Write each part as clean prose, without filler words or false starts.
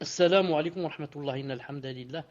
السلام عليكم ورحمة الله. إن الحمد لله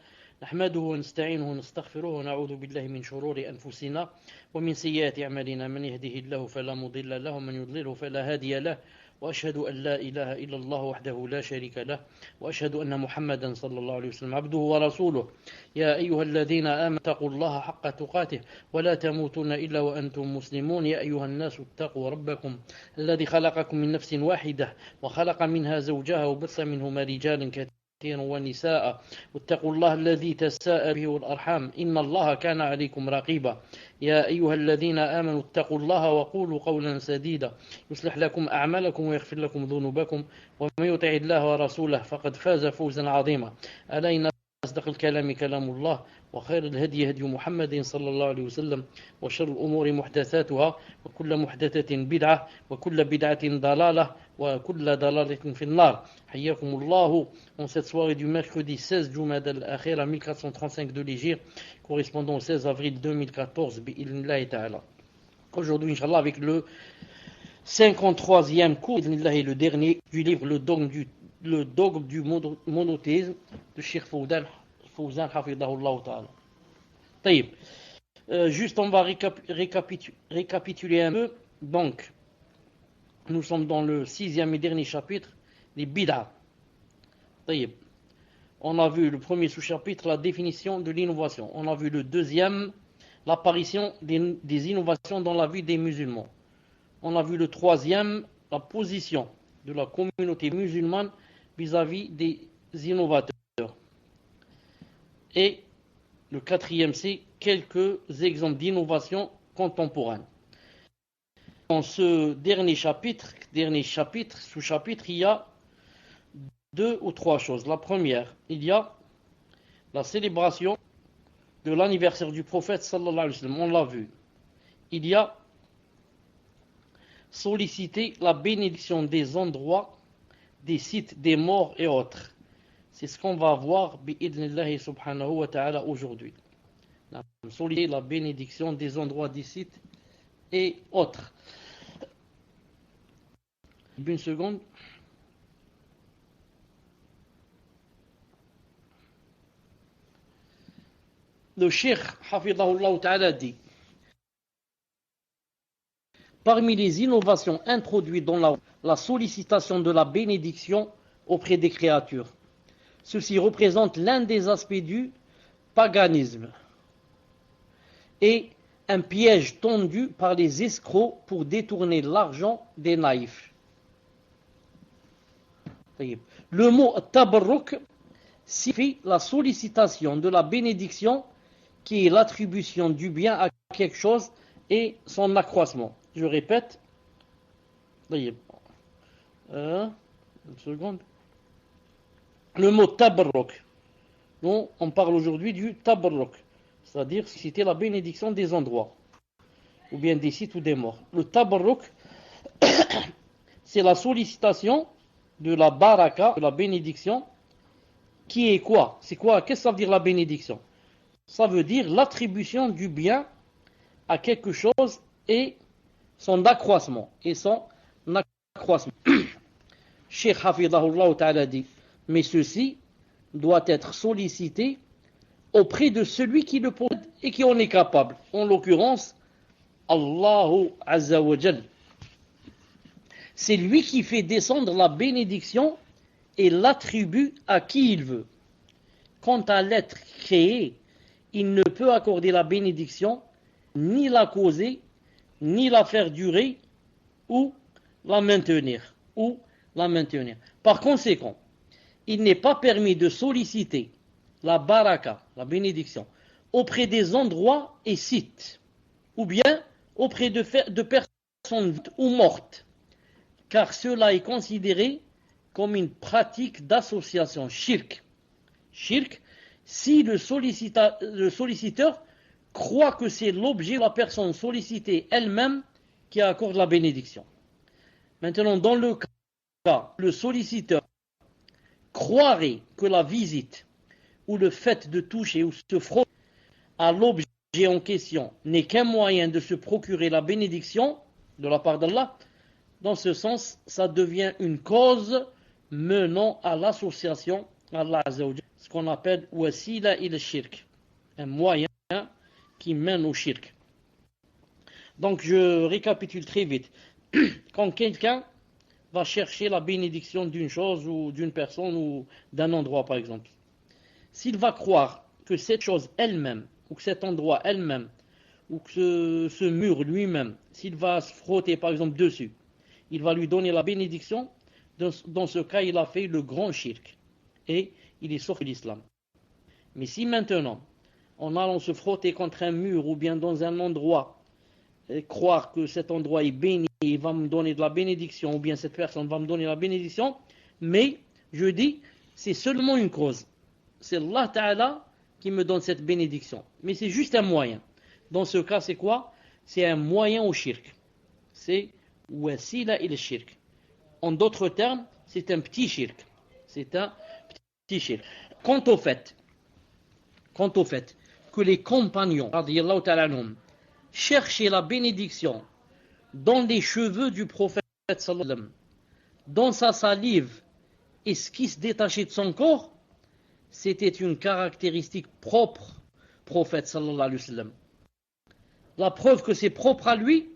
نحمده ونستعينه ونستغفره ونعوذ بالله من شرور أنفسنا ومن سيئات أعمالنا. من يهده الله فلا مضل له ومن يضلله فلا هادي له، وأشهد أن لا إله إلا الله وحده لا شريك له، وأشهد أن محمدا صلى الله عليه وسلم عبده ورسوله. يا أيها الذين آمنوا اتقوا الله حق تقاته ولا تموتن إلا وأنتم مسلمون. يا أيها الناس اتقوا ربكم الذي خلقكم من نفس واحدة وخلق منها زوجها وبث منهما رجالا كثيرا ونساء، واتقوا الله الذي تساءل به والأرحام إن الله كان عليكم رقيبا. يا أيها الذين آمنوا اتقوا الله وقولوا قولا سديدا يصلح لكم أعمالكم ويغفر لكم ذنوبكم، ومن يطع الله ورسوله فقد فاز فوزا عظيما. ألا إن أصدق الكلام كلام الله، وخير الهدي هدي محمد صلى الله عليه وسلم، وشر الأمور محدثاتها، وكل محدثة بدعة، وكل بدعة ضلالة، وكل ضلالة في النار. حياكم الله en cette soirée du mercredi 16 Jumad al-Akhir à 1435 de l'Hégire, correspondant au 16 avril 2014, bi'idhnillahi ta'ala. Aujourd'hui, Inch'Allah, avec le 53e cours, bi'idhnillahi, le dernier du livre Le dogme du monothéisme de Cheikh Fawzan hafidahullah ta'ala. طيب. Juste on va récapituler un peu. Donc nous sommes dans le 6e et dernier chapitre, les bid'a. طيب. On a vu le premier sous-chapitre, la définition de l'innovation. On a vu le deuxième, l'apparition des innovations dans la vie des musulmans. On a vu le troisième, la position de la communauté musulmane vis-à-vis des innovateurs. Et le quatrième, c'est quelques exemples d'innovation contemporaine. Dans ce dernier chapitre, sous-chapitre, il y a 2 ou 3 choses. La première, il y a la célébration de l'anniversaire du prophète sallallahu alayhi wa sallam. On l'a vu. Il y a solliciter la bénédiction des endroits, des sites, des morts et autres. C'est ce qu'on va voir bi'idhnillahi subhanahu wa ta'ala aujourd'hui. Solliciter la bénédiction des endroits, des sites et autres. Une seconde. Le cheikh hafidahullah ta'ala dit: parmi les innovations introduites dans la sollicitation de la bénédiction auprès des créatures, ceci représente l'un des aspects du paganisme et un piège tendu par les escrocs pour détourner l'argent des naïfs. Le mot tabarruk signifie la sollicitation de la bénédiction, qui est l'attribution du bien à quelque chose et son accroissement. Je répète. Une seconde. Le mot tabarruk. Donc, on parle aujourd'hui du tabarruk, c'est-à-dire citer la bénédiction des endroits, ou bien des sites ou des morts. Le tabarruk, c'est la sollicitation de la baraka, de la bénédiction, qui est quoi? C'est quoi? Qu'est-ce que ça veut dire la bénédiction? Ça veut dire l'attribution du bien à quelque chose et son accroissement. Cheikh Hafidahullah ta'ala dit: mais ceci doit être sollicité auprès de celui qui le possède et qui en est capable. En l'occurrence, Allahu Azza wa Jal. C'est lui qui fait descendre la bénédiction et l'attribue à qui il veut. Quant à l'être créé, il ne peut accorder la bénédiction, ni la causer, ni la faire durer, ou la maintenir. Par conséquent, il n'est pas permis de solliciter la baraka, la bénédiction, auprès des endroits et sites, ou bien auprès de personnes vivantes ou mortes, car cela est considéré comme une pratique d'association shirk. Shirk, si le solliciteur croit que c'est l'objet de la personne sollicitée elle-même qui accorde la bénédiction. Maintenant, dans le cas, le solliciteur croirait que la visite ou le fait de toucher ou se frotter à l'objet en question n'est qu'un moyen de se procurer la bénédiction de la part d'Allah, dans ce sens, ça devient une cause menant à l'association Allah Azza wa Jal, ce qu'on appelle wasila ila shirk, un moyen qui mène au shirk. Donc je récapitule très vite. Quand quelqu'un va chercher la bénédiction d'une chose ou d'une personne ou d'un endroit par exemple, s'il va croire que cette chose elle-même ou que cet endroit elle-même ou que ce mur lui-même, s'il va se frotter par exemple dessus, il va lui donner la bénédiction, dans ce cas il a fait le grand shirk et il est sorti de l'islam. Mais si maintenant, en allant se frotter contre un mur ou bien dans un endroit, croire que cet endroit est béni, il va me donner de la bénédiction, ou bien cette personne va me donner la bénédiction, mais je dis, c'est seulement une cause. C'est Allah Ta'ala qui me donne cette bénédiction. Mais c'est juste un moyen. Dans ce cas, c'est quoi? C'est un moyen au shirk. C'est wasila il shirk. En d'autres termes, c'est un petit shirk. C'est un petit shirk. Quant au fait que les compagnons, radiyallahu ta'ala anhum, cherchaient la bénédiction dans les cheveux du prophète sallallahu alayhi wa sallam, dans sa salive et ce qui se détachait de son corps, c'était une caractéristique propre au prophète sallallahu alayhi wa sallam. La preuve que c'est propre à lui,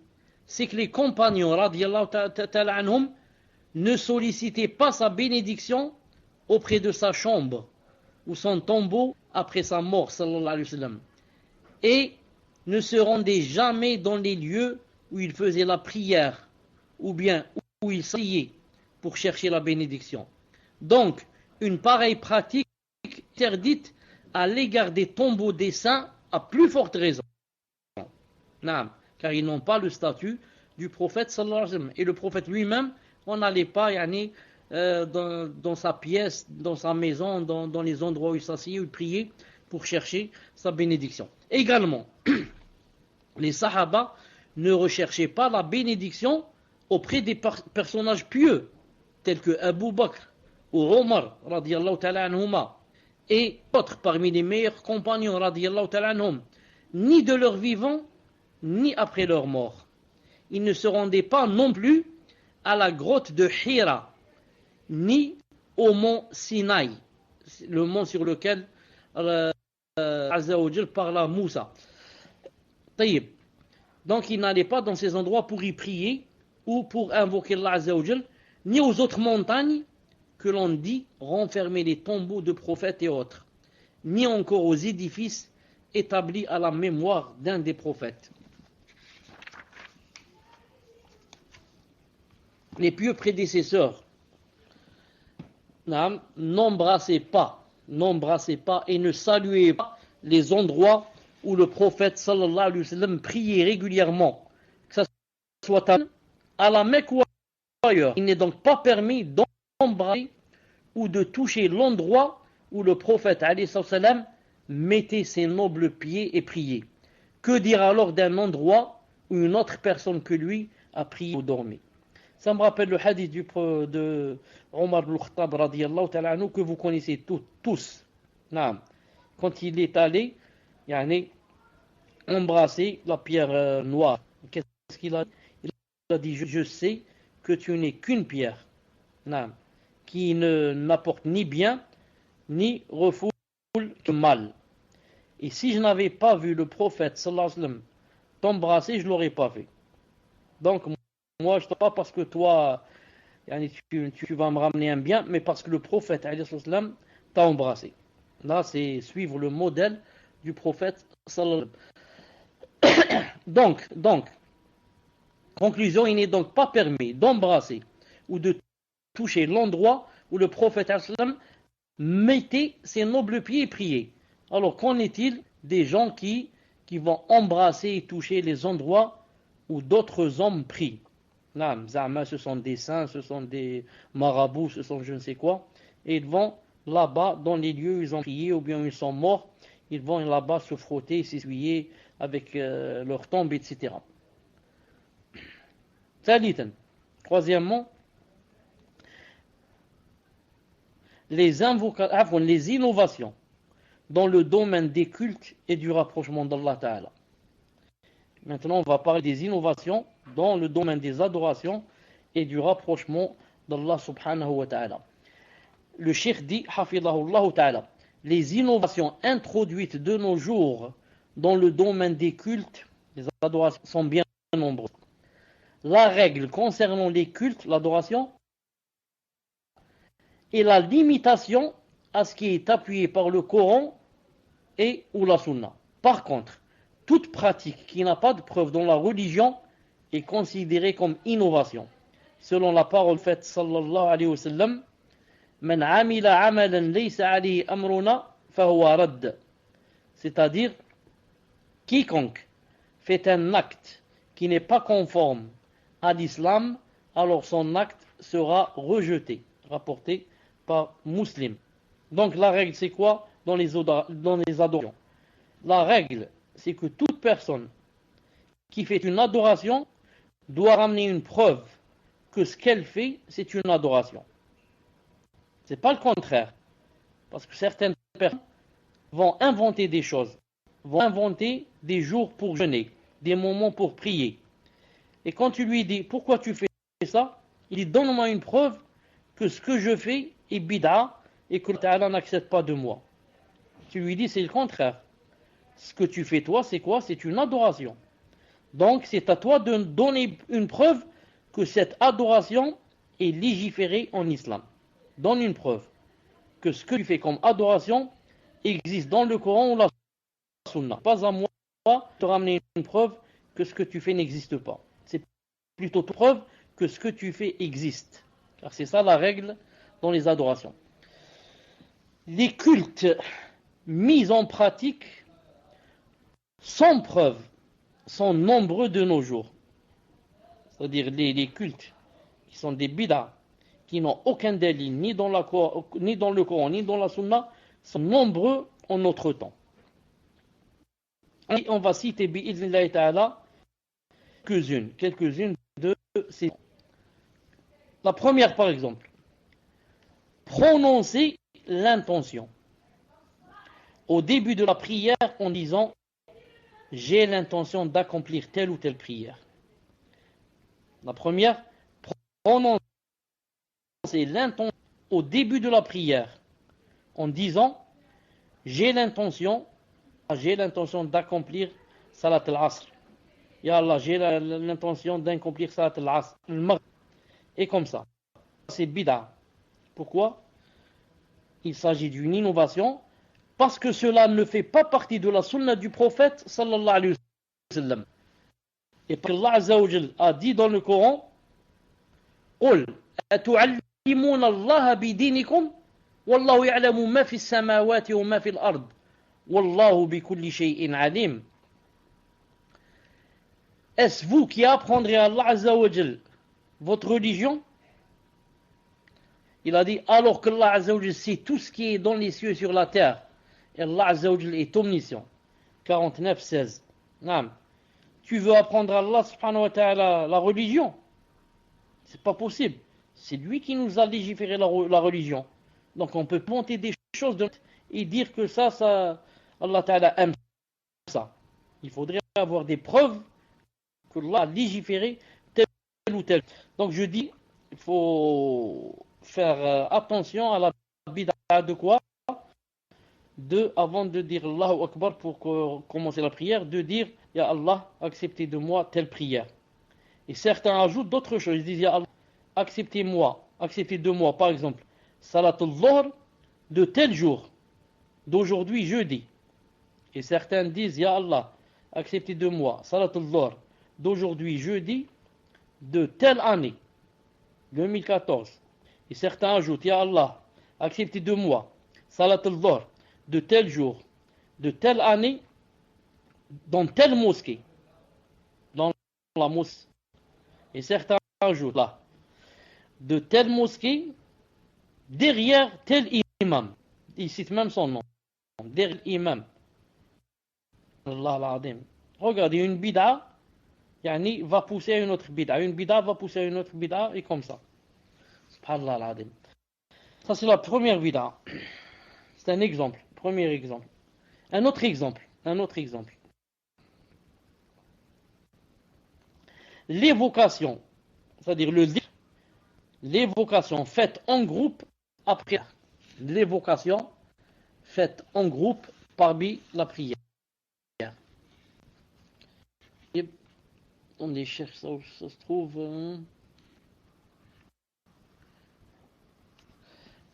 c'est que les compagnons radiyallahu ta'ala anhum ne sollicitaient pas sa bénédiction auprès de sa chambre ou son tombeau après sa mort sallallahu alayhi wa sallam, et ne se rendaient jamais dans les lieux où il faisait la prière ou bien où il s'asseyait pour chercher la bénédiction. Donc, une pareille pratique interdite à l'égard des tombeaux des saints à plus forte raison. Car ils n'ont pas le statut du prophète sallallahu alayhi wa sallam. Et le prophète lui-même, on n'allait pas dans sa pièce, dans sa maison, dans les endroits où il s'asseyait, où il priait pour chercher sa bénédiction. Également, les Sahaba ne recherchaient pas la bénédiction auprès des personnages pieux, tels que Abu Bakr ou Omar, radiyallahu ta'ala anhuma, et autres parmi les meilleurs compagnons, radiyallahu ta'ala anhum, ni de leur vivant, ni après leur mort. Ils ne se rendaient pas non plus à la grotte de Hira, ni au mont Sinaï, le mont sur lequel Azza wa Jal parla à Moussa. Taïb. Donc ils n'allaient pas dans ces endroits pour y prier ou pour invoquer Allah Azza wa Jal, ni aux autres montagnes que l'on dit renfermer les tombeaux de prophètes et autres, ni encore aux édifices établis à la mémoire d'un des prophètes. Les pieux prédécesseurs n'embrassaient pas et ne saluaient pas les endroits où le prophète sallallahu alayhi wa sallam priait régulièrement, que ce soit à la Mecque ou ailleurs. Il n'est donc pas permis d'embrasser ou de toucher l'endroit où le prophète alayhi sallam mettait ses nobles pieds et priait. Que dire alors d'un endroit où une autre personne que lui a prié ou dormi? Ça me rappelle le hadith de Omar ibn Khattab radiyallahu ta'ala anhu, que vous connaissez tous. Quand il est allé embrasser la pierre noire, qu'est-ce qu'il a dit? Il a dit, je sais que tu n'es qu'une pierre qui n'apporte ni bien ni refoule le mal. Et si je n'avais pas vu le prophète sallallahu alayhi wa sallam t'embrasser, je ne l'aurais pas fait. Donc moi, je ne te pas parce que toi, tu vas me ramener un bien, mais parce que le prophète alayhi sallam t'a embrassé. Là, c'est suivre le modèle du prophète sallallahu alayhi wa sallam. Donc, conclusion, il n'est donc pas permis d'embrasser ou de toucher l'endroit où le prophète alayhi sallam mettait ses nobles pieds et priait. Alors, qu'en est-il des gens qui vont embrasser et toucher les endroits où d'autres hommes prient? Ce sont des saints, ce sont des marabouts, ce sont je ne sais quoi. Et ils vont là-bas, dans les lieux où ils ont prié ou bien où ils sont morts, ils vont là-bas se frotter, s'essuyer avec leur tombe, etc. Troisièmement, les innovations dans le domaine des cultes et du rapprochement d'Allah Ta'ala. Maintenant, on va parler des innovations dans le domaine des adorations et du rapprochement d'Allah Subhanahu wa Ta'ala. le cheikh dit, hafidahullah ta'ala, les innovations introduites de nos jours dans le domaine des cultes, les adorations sont bien nombreuses. La règle concernant les cultes, l'adoration, est la limitation à ce qui est appuyé par le Coran et ou la Sunna. Par contre, toute pratique qui n'a pas de preuve dans la religion est considérée comme innovation. Selon la parole faite sallallahu alayhi wa sallam, Man amila amalan laysa alayhi amruna fahuwa radd. C'est-à-dire, quiconque fait un acte qui n'est pas conforme à l'islam, alors son acte sera rejeté. Rapporté par Muslim. Donc la règle c'est quoi dans les adorations? La règle c'est que toute personne qui fait une adoration doit ramener une preuve que ce qu'elle fait c'est une adoration. C'est pas le contraire. Parce que certaines personnes vont inventer des choses, vont inventer des jours pour jeûner, des moments pour prier. Et quand tu lui dis pourquoi tu fais ça, il dit donne-moi une preuve que ce que je fais est bid'a et que Allah n'accepte pas de moi. Tu lui dis c'est le contraire. Ce que tu fais toi c'est quoi? C'est une adoration. Donc c'est à toi de donner une preuve que cette adoration est légiférée en islam. Donne une preuve que ce que tu fais comme adoration existe dans le Coran ou la Sunna. Pas à moi de te ramener une preuve que ce que tu fais n'existe pas. C'est plutôt une preuve que ce que tu fais existe. Car c'est ça la règle dans les adorations. Les cultes mis en pratique sans preuve sont nombreux de nos jours. C'est-à-dire les cultes qui sont des bid'a, qui n'ont aucun délit ni dans le Coran, ni dans la Sunna, sont nombreux en notre temps. Et on va citer bi'idhnillahi ta'ala quelques-unes de ces. La première par exemple, prononcer l'intention au début de la prière en disant j'ai l'intention d'accomplir telle ou telle prière. La première, prononcer l'intention au début de la prière en disant j'ai l'intention d'accomplir salat al-asr. Ya Allah, j'ai l'intention d'accomplir salat al-asr. Et comme ça. C'est bid'a. Pourquoi? Il s'agit d'une innovation parce que cela ne fait pas partie de la sunna du prophète sallallahu alayhi wa sallam. Et parce qu'Allah Azza wa Jal a dit dans le Coran قُلْ أَتُعَلِّمُونَ اللَّهَ بِدِينِكُمْ وَاللَّهُ يَعْلَمُ مَا فِي السَّمَاوَاتِ وَمَا فِي الْأَرْضِ وَاللَّهُ بِكُلِّ شَيْءٍ عَلِيمٌ. Est-ce vous qui apprendrez à Allah Azza wa Jal votre religion? Il a dit alors que Allah Azza wa Jal sait tout ce qui est dans les cieux et sur la terre. Et Allah Azza wa Jal est omniscient. 49, 16. Non. Tu veux apprendre à Allah subhanahu wa ta'ala la religion? C'est pas possible. C'est lui qui nous a légiféré la religion. Donc on peut monter des choses et dire que ça Allah ta'ala aime ça. Il faudrait avoir des preuves que Allah a légiféré tel ou tel. Donc je dis, il faut faire attention à la bid'a de quoi? Avant de dire Allahu Akbar pour commencer la prière, de dire Ya Allah, acceptez de moi telle prière. Et certains ajoutent d'autres choses. Ils disent Ya Allah, acceptez de moi, par exemple, Salat al-Dhuhr de tel jour, d'aujourd'hui jeudi. Et certains disent Ya Allah, acceptez de moi, Salat al-Dhuhr d'aujourd'hui jeudi, de telle année, 2014. Et certains ajoutent Ya Allah, acceptez de moi, Salat al-Dhuhr de tel jour, de telle année, dans telle mosquée, dans la mosquée. Et certains ajoutent là, de telle mosquée, derrière tel imam. Il cite même son nom. Derrière l'imam. Allah l'Adim. Regardez, une bid'a, yani, va pousser à une autre bid'a. Une bid'a va pousser à une autre bid'a, et comme ça. Subhanallah l'Adim. Ça, c'est la première bid'a. C'est un exemple. Premier exemple. Un autre exemple. L'évocation, c'est-à-dire l'évocation faite en groupe après. l'évocation faite en groupe parmi la prière. Et on les cherche, ça se trouve.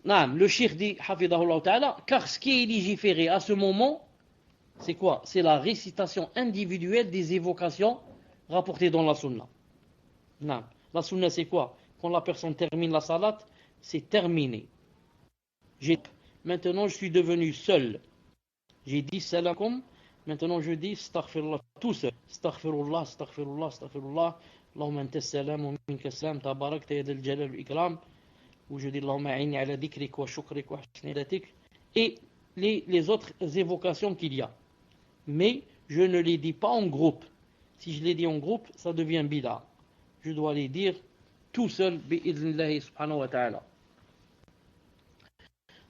Non, le cheikh dit, hafidahullah ta'ala, car ce qui est légiféré à ce moment, c'est quoi? C'est la récitation individuelle des évocations rapportées dans la sunna. Non, la sunna c'est quoi? Quand la personne termine la salat, c'est terminé. Maintenant je suis devenu seul. J'ai dit salakum, maintenant je dis astaghfirullah tout seul. Astaghfirullah, astaghfirullah, astaghfirullah. Allahumma anta salam wa minka salam, tabarakta ya dal jalal wal ikram. Ou je dis Allahumma a'inni ala dhikrik wa shukrik wa husni ibadatik. Et les autres évocations qu'il y a. Mais je ne les dis pas en groupe. Si je les dis en groupe, ça devient bid'a. Je dois les dire tout seul, bi'idhnillahi subhanahu wa ta'ala.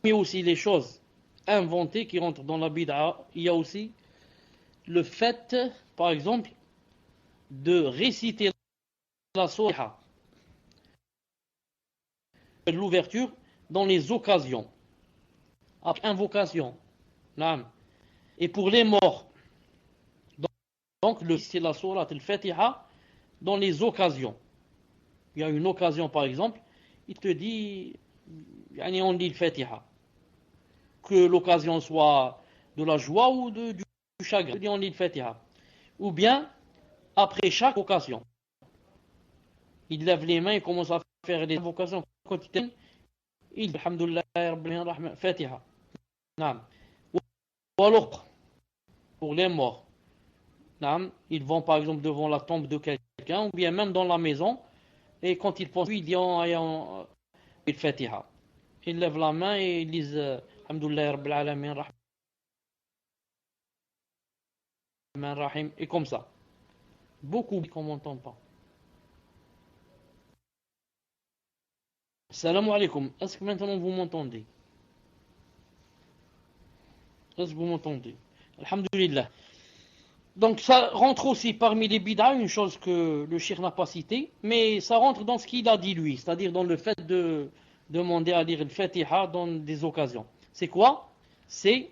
Mais aussi les choses inventées qui rentrent dans la bid'a, il y a aussi le fait, par exemple, de réciter la sourate, l'ouverture, dans les occasions. Après invocation. Et pour les morts, donc c'est la sourate al-Fatiha dans les occasions. Il y a une occasion par exemple, il te dit, on lit al-Fatiha. Que l'occasion soit de la joie ou du chagrin, on lit al-Fatiha. Ou bien, après chaque occasion, il lève les mains et commence à faire les invocations. Quand il termine, il dit, alhamdulillah, rabbil rahman, Fatiha. Ou alors, pour les morts, ils vont par exemple devant la tombe de quelqu'un, ou bien même dans la maison, et quand ils pensent, ils disent il Fatiha. Ils lèvent la main et ils disent alhamdulillah rabbil alamin rahman rahim, et comme ça. Beaucoup qu'on m'entend pas. Salam alaikum. Est-ce que maintenant vous m'entendez? Est-ce que vous m'entendez? Alhamdulillah. Donc ça rentre aussi parmi les bid'a, une chose que le cheikh n'a pas citée, mais ça rentre dans ce qu'il a dit lui, c'est-à-dire dans le fait de demander à lire le Fatiha dans des occasions. C'est quoi? C'est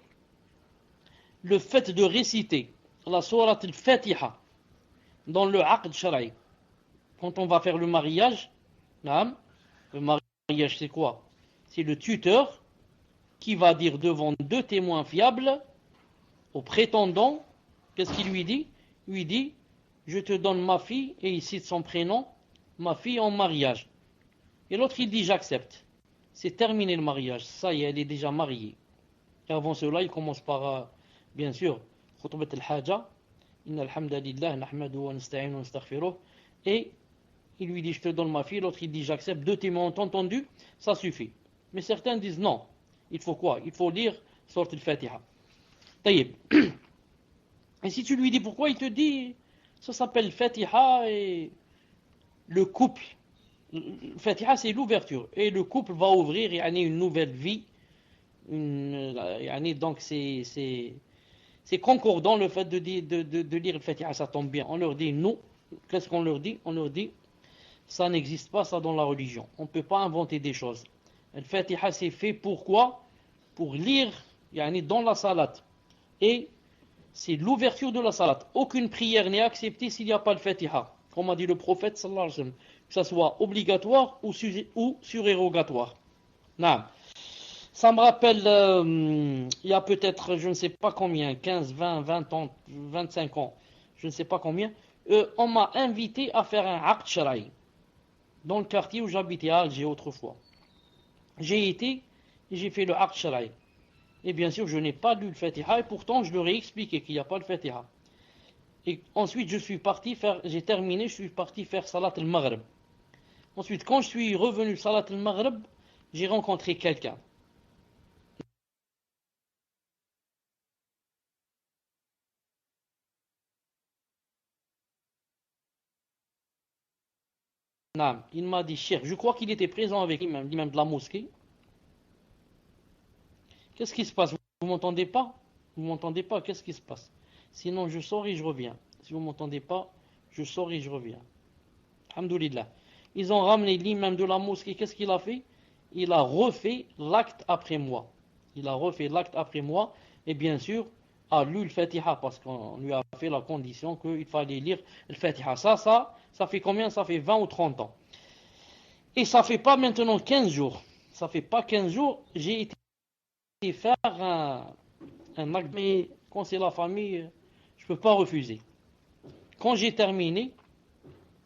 le fait de réciter la sourate al-Fatiha dans le aqd shara'i. Quand on va faire le mariage, le mariage c'est quoi? C'est le tuteur qui va dire devant deux témoins fiables au prétendant. Qu'est-ce qu'il lui dit? Il lui dit, je te donne ma fille, et il cite son prénom, ma fille en mariage. Et l'autre il dit, j'accepte. C'est terminé le mariage, ça y est, elle est déjà mariée. Et avant cela, il commence par, bien sûr, khutbat al-haja, inna alhamdulillah, nahmadu wa nasta'inu wa nastaghfiruh. Et il lui dit, je te donne ma fille, l'autre il dit, j'accepte. Deux témoins ont entendu, ça suffit. Mais certains disent, non, il faut quoi? Il faut lire sourate al-Fatiha. Taïb. Et si tu lui dis pourquoi, il te dit, ça s'appelle Fatiha et le couple. Fatiha c'est l'ouverture. Et le couple va ouvrir une nouvelle vie. Donc c'est concordant le fait de lire le Fatiha, ça tombe bien. On leur dit, nous, qu'est-ce qu'on leur dit? On leur dit, ça n'existe pas ça dans la religion. On ne peut pas inventer des choses. Le Fatiha c'est fait pourquoi? Pour lire dans la salat. Et c'est l'ouverture de la salat. Aucune prière n'est acceptée s'il n'y a pas le Fatiha. Comme a dit le prophète sallallahu alayhi wa sallam. Que ça soit obligatoire ou surérogatoire. Non. Ça me rappelle, il y a peut-être, je ne sais pas combien, 15, 20, 20 ans, 25 ans, je ne sais pas combien, on m'a invité à faire un aqd shara'i dans le quartier où j'habitais à Alger autrefois. J'ai été et j'ai fait le aqd shara'i. Et bien sûr, je n'ai pas lu le Fatiha, et pourtant je leur ai expliqué qu'il n'y a pas le Fatiha. Et ensuite, j'ai terminé, je suis parti faire Salat al-Maghrib. Ensuite, quand je suis revenu Salat al-Maghrib, j'ai rencontré quelqu'un. Il m'a dit, Cheikh, je crois qu'il était présent avec l'imam de la mosquée. Qu'est-ce qui se passe? Vous m'entendez pas? Vous m'entendez pas? Qu'est-ce qui se passe? Sinon, je sors et je reviens. Si vous m'entendez pas, je sors et je reviens. Alhamdulillah. Ils ont ramené l'imam de la mosquée. Qu'est-ce qu'il a fait? il a refait l'acte après moi. Il a refait l'acte après moi, et bien sûr, a lu le Fatiha, parce qu'on lui a fait la condition qu'il fallait lire le Fatiha. Ça fait combien? Ça fait 20 ou 30 ans. Et ça fait pas maintenant 15 jours. Ça fait pas 15 jours, j'ai été faire un acte, mais quand c'est la famille, je peux pas refuser. Quand j'ai terminé,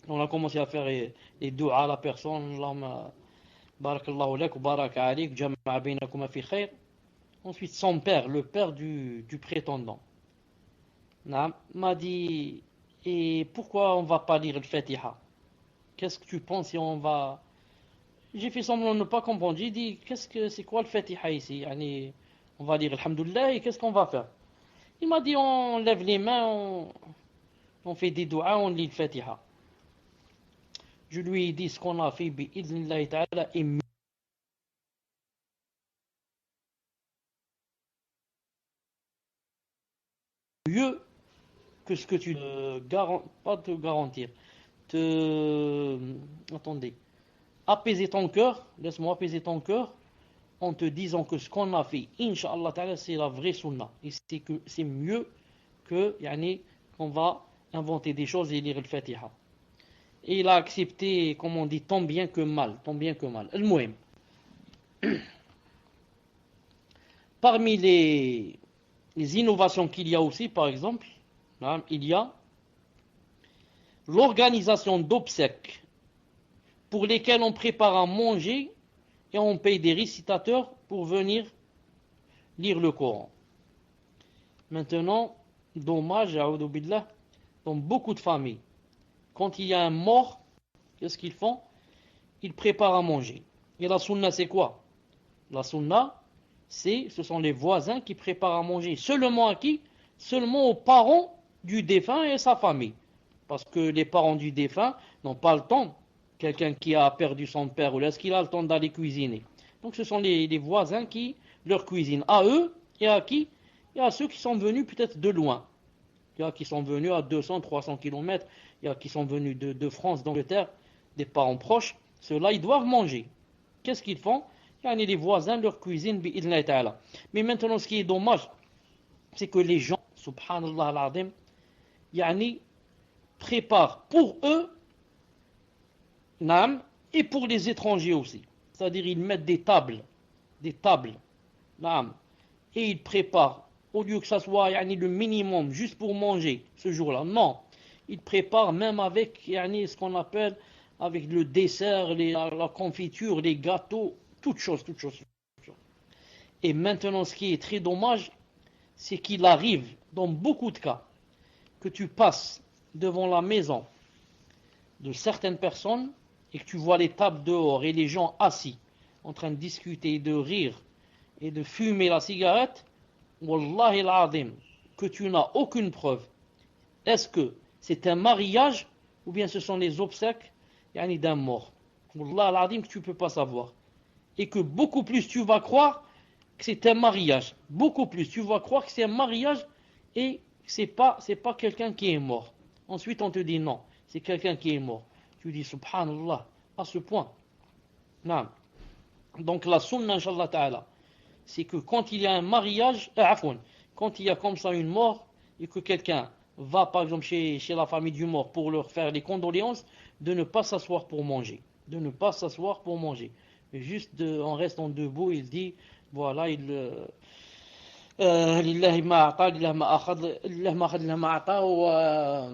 on a commencé à faire les doigts à la personne, Allahumma barakallahu lak, baraka alik, jama'a bainakuma fi khair. Ensuite, son père, le père du prétendant, m'a dit, et pourquoi on va pas lire le Fatiha? Qu'est-ce que tu penses si on va... J'ai fait semblant de ne pas comprendre. J'ai dit, c'est quoi le Fatiha ici? Yani, on va lire Alhamdulillah et qu'est-ce qu'on va faire? Il m'a dit, on lève les mains, on fait des doigts, on lit le Fatiha. Je lui ai dit ce qu'on a fait, bi'idhnillahi ta'ala, est mieux que ce que tu pas te garantir. Attendez. Apaiser ton cœur, laisse-moi apaiser ton cœur, en te disant que ce qu'on a fait, Inch'Allah ta'ala, c'est la vraie sunna. Et c'est mieux que, qu'on va inventer des choses et lire le Fatiha. Et il a accepté, comme on dit, tant bien que mal. Tant bien que mal. Al-Muhim. Parmi les innovations qu'il y a aussi, par exemple, il y a l'organisation d'obsèques pour lesquelles on prépare à manger et on paye des récitateurs pour venir lire le Coran. Maintenant, dommage, dans beaucoup de familles, quand il y a un mort, qu'est-ce qu'ils font? Ils préparent à manger. Et la sunna, c'est quoi? La sunna, ce sont les voisins qui préparent à manger. Seulement à qui? Seulement aux parents du défunt et sa famille. Parce que les parents du défunt n'ont pas le temps. Quelqu'un qui a perdu son père, ou est-ce qu'il a le temps d'aller cuisiner? Donc ce sont les voisins qui leur cuisinent. À eux et à qui? Et à ceux qui sont venus peut-être de loin. Il y a qui sont venus à 200, 300 km. Il y a qui sont venus de France, d'Angleterre, des parents proches. Ceux-là, ils doivent manger. Qu'est-ce qu'ils font? Les voisins leur cuisinent. Mais maintenant, ce qui est dommage, c'est que les gens, subhanallah al-azim, préparent pour eux, et pour les étrangers aussi. C'est-à-dire, ils mettent des tables, et ils préparent, au lieu que ça soit le minimum, juste pour manger ce jour-là. Non, ils préparent même avec ce qu'on appelle, avec le dessert, la confiture, les gâteaux, toutes choses. Et maintenant, ce qui est très dommage, c'est qu'il arrive, dans beaucoup de cas, que tu passes devant la maison de certaines personnes et que tu vois les tables dehors et les gens assis, en train de discuter, de rire et de fumer la cigarette, Wallahi al-azim, que tu n'as aucune preuve. Est-ce que c'est un mariage ou bien ce sont les obsèques d'un mort? Wallahi al-azim, que tu ne peux pas savoir. Et que beaucoup plus tu vas croire que c'est un mariage. Beaucoup plus tu vas croire que c'est un mariage et que c'est pas quelqu'un qui est mort. Ensuite on te dit non, c'est quelqu'un qui est mort. Tu dis subhanallah, à ce point. Non. Donc la sunna, inshallah ta'ala, c'est que quand il y a un mariage, quand il y a comme ça une mort, et que quelqu'un va par exemple chez la famille du mort pour leur faire les condoléances, de ne pas s'asseoir pour manger. De ne pas s'asseoir pour manger. Juste en restant debout, il dit, voilà, lillahi ma a'ta, lillahi ma akhad, lillahi ma akhad, lillahi ma a'ta, wa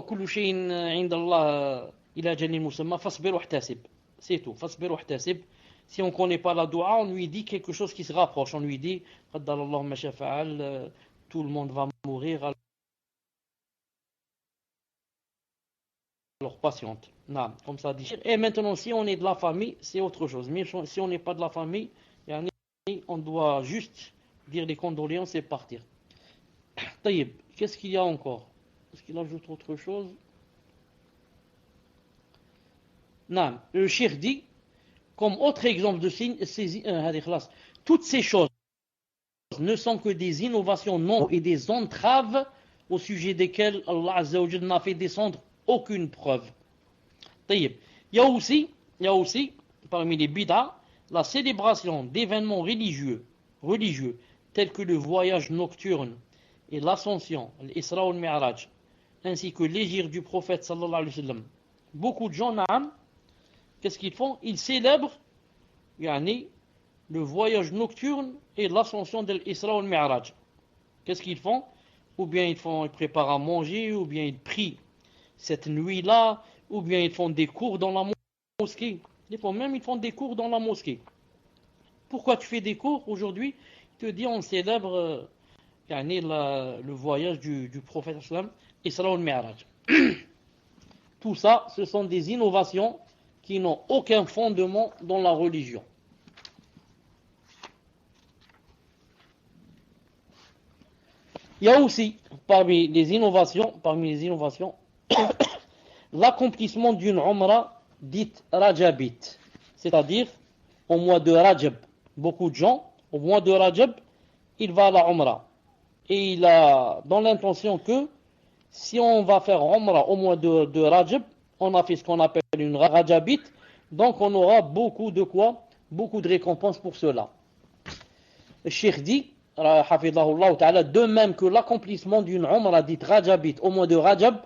kullu shay'in 'inda Allah ila ajalin musamma, fasbir wahtasib. C'est tout, fasbir wahtasib. Si on ne connaît pas la doua, on lui dit quelque chose qui se rapproche. On lui dit, qaddarallahu ma sha'a fa'al, tout le monde va mourir, alors patiente. Non, comme ça dit. Et maintenant, si on est de la famille, c'est autre chose. Mais si on n'est pas de la famille, on doit juste dire les condoléances et partir. Taïb, qu'est-ce qu'il y a encore? Est-ce qu'il ajoute autre chose? Non, le cheikh dit, comme autre exemple de toutes ces choses ne sont que des innovations non et des entraves au sujet desquelles Allah Azza wa Jalla n'a fait descendre aucune preuve. Il y a aussi parmi les bid'a, la célébration d'événements religieux tels que le voyage nocturne et l'ascension, l'Isra ou le Mi'raj, ainsi que l'hégire du prophète sallallahu alayhi wa sallam. Beaucoup de gens, na'am, qu'est-ce qu'ils font? Ils célèbrent yani, le voyage nocturne et l'ascension de l'Isra ou le Mi'raj. Qu'est-ce qu'ils font? Ou bien ils préparent à manger, ou bien ils prient cette nuit-là, ou bien ils font des cours dans la mosquée. Des fois même ils font des cours dans la mosquée. Pourquoi tu fais des cours aujourd'hui? Il te dit on célèbre le voyage du prophète sallam, Isra ou Mi'raj. Tout ça, ce sont des innovations qui n'ont aucun fondement dans la religion. Il y a aussi, parmi les innovations, l'accomplissement d'une umrah dite rajabite, c'est-à-dire au mois de Rajab. Beaucoup de gens, au mois de Rajab, il va à la umrah. Et il a dans l'intention que si on va faire umrah au mois de Rajab, on a fait ce qu'on appelle une rajabite, donc on aura beaucoup de quoi? Beaucoup de récompenses pour cela. Le cheikh dit, de même que l'accomplissement d'une umrah dite rajabite au mois de Rajab,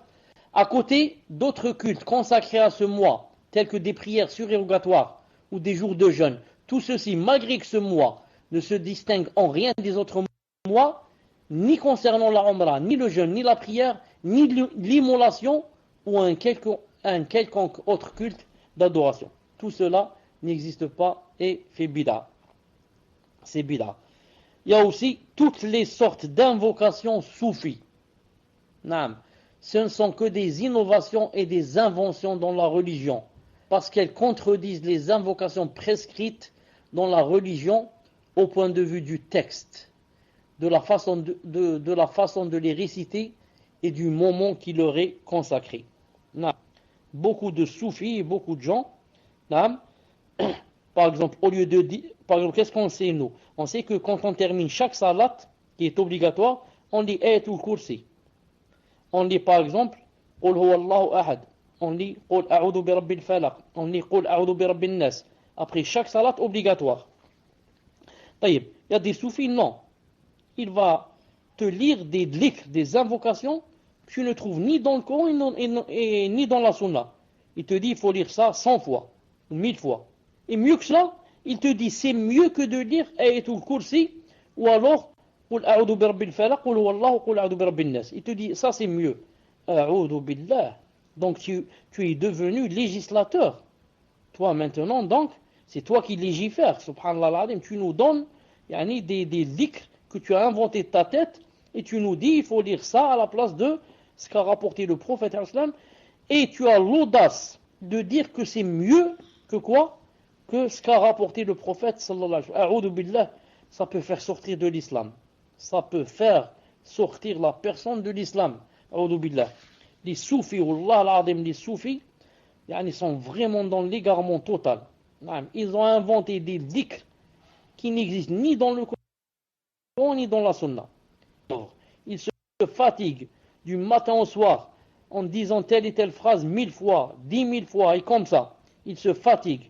à côté d'autres cultes consacrés à ce mois, tels que des prières surérogatoires ou des jours de jeûne, tout ceci, malgré que ce mois ne se distingue en rien des autres mois, ni concernant la umrah, ni le jeûne, ni la prière, ni l'immolation ou un quelconque autre culte d'adoration. Tout cela n'existe pas et fait bid'a. C'est bid'a. Il y a aussi toutes les sortes d'invocations soufis. Ce ne sont que des innovations et des inventions dans la religion, parce qu'elles contredisent les invocations prescrites dans la religion au point de vue du texte, de la façon de les réciter et du moment qui leur est consacré. Beaucoup de soufis et beaucoup de gens, par exemple, qu'est-ce qu'on sait nous? On sait que quand on termine chaque salat, qui est obligatoire, on lit Ayatul Kursi. On lit par exemple Qul huwallahu ahad. On lit Qul a'udhu bi rabbil falaq. On lit Qul a'udhu bi rabbin nas. Après chaque salat obligatoire. Il y a des soufis, non. Il va te lire des dhikr, des invocations que tu ne trouves ni dans le Coran ni dans la Sunna. Il te dit il faut lire ça 100 fois ou 1000 fois. Et mieux que cela, il te dit c'est mieux que de lire Ayatul Kursi ou alors Qul a'udhu bi rabbil falaq, Qul huwallahu, Qul a'udhu bi rabbin nas. Il te dit ça c'est mieux. A'udhu billah. Donc tu es devenu législateur. Toi maintenant donc, c'est toi qui légifères. Subhanallah l'azim, tu nous donnes des dhikr que tu as inventé de ta tête et tu nous dis il faut lire ça à la place de ce qu'a rapporté le prophète islam et tu as l'audace de dire que c'est mieux que quoi? Que ce qu'a rapporté le prophète sallallahu alayhi wa sallam. A'udhu billah, ça peut faire sortir de l'islam. Ça peut faire sortir la personne de l'islam. A'udhu billah. Les soufis, wallah al-azim, les soufis, ils sont vraiment dans l'égarement total. Ils ont inventé des dhikr qui n'existent ni dans le Coran ni dans la Sunna. Ils se fatiguent du matin au soir en disant telle et telle phrase 1000 fois, 10 000 fois, et comme ça. Ils se fatiguent.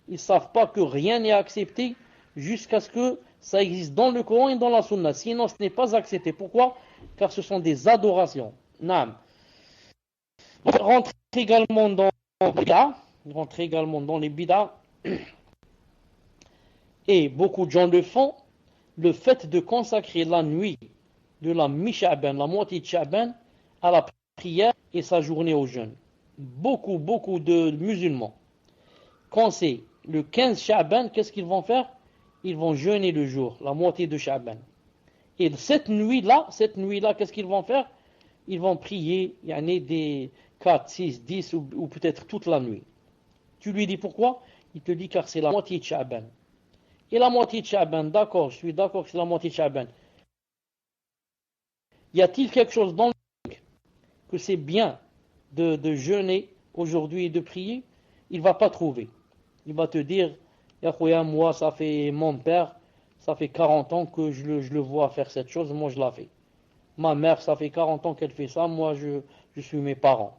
Ils ne savent pas que rien n'est accepté jusqu'à ce que ça existe dans le Coran et dans la Sunna. Sinon, ce n'est pas accepté. Pourquoi? Car ce sont des adorations. Naam. Rentre également dans les bid'a. Et beaucoup de gens le font. Le fait de consacrer la nuit de la mi-Sha'ban, la moitié de Sha'ban, à la prière et sa journée au jeûne. Beaucoup de musulmans. Quand c'est le 15 Sha'ban, qu'est-ce qu'ils vont faire? Ils vont jeûner le jour, la moitié de Sha'ban. Et cette nuit-là, qu'est-ce qu'ils vont faire? Ils vont prier, il y en a des 4, 6, 10 ou peut-être toute la nuit. Tu lui dis pourquoi? Il te dit car c'est la moitié de Sha'ban. Et la moitié de Sha'ban, d'accord, je suis d'accord que c'est la moitié de Sha'ban. Y a-t-il quelque chose dans le monde que c'est bien de jeûner aujourd'hui et de prier? Il ne va pas trouver. Il va te dire, moi, ça fait mon père, ça fait 40 ans que je le vois faire cette chose, moi je la fais. Ma mère, ça fait 40 ans qu'elle fait ça, moi je suis mes parents.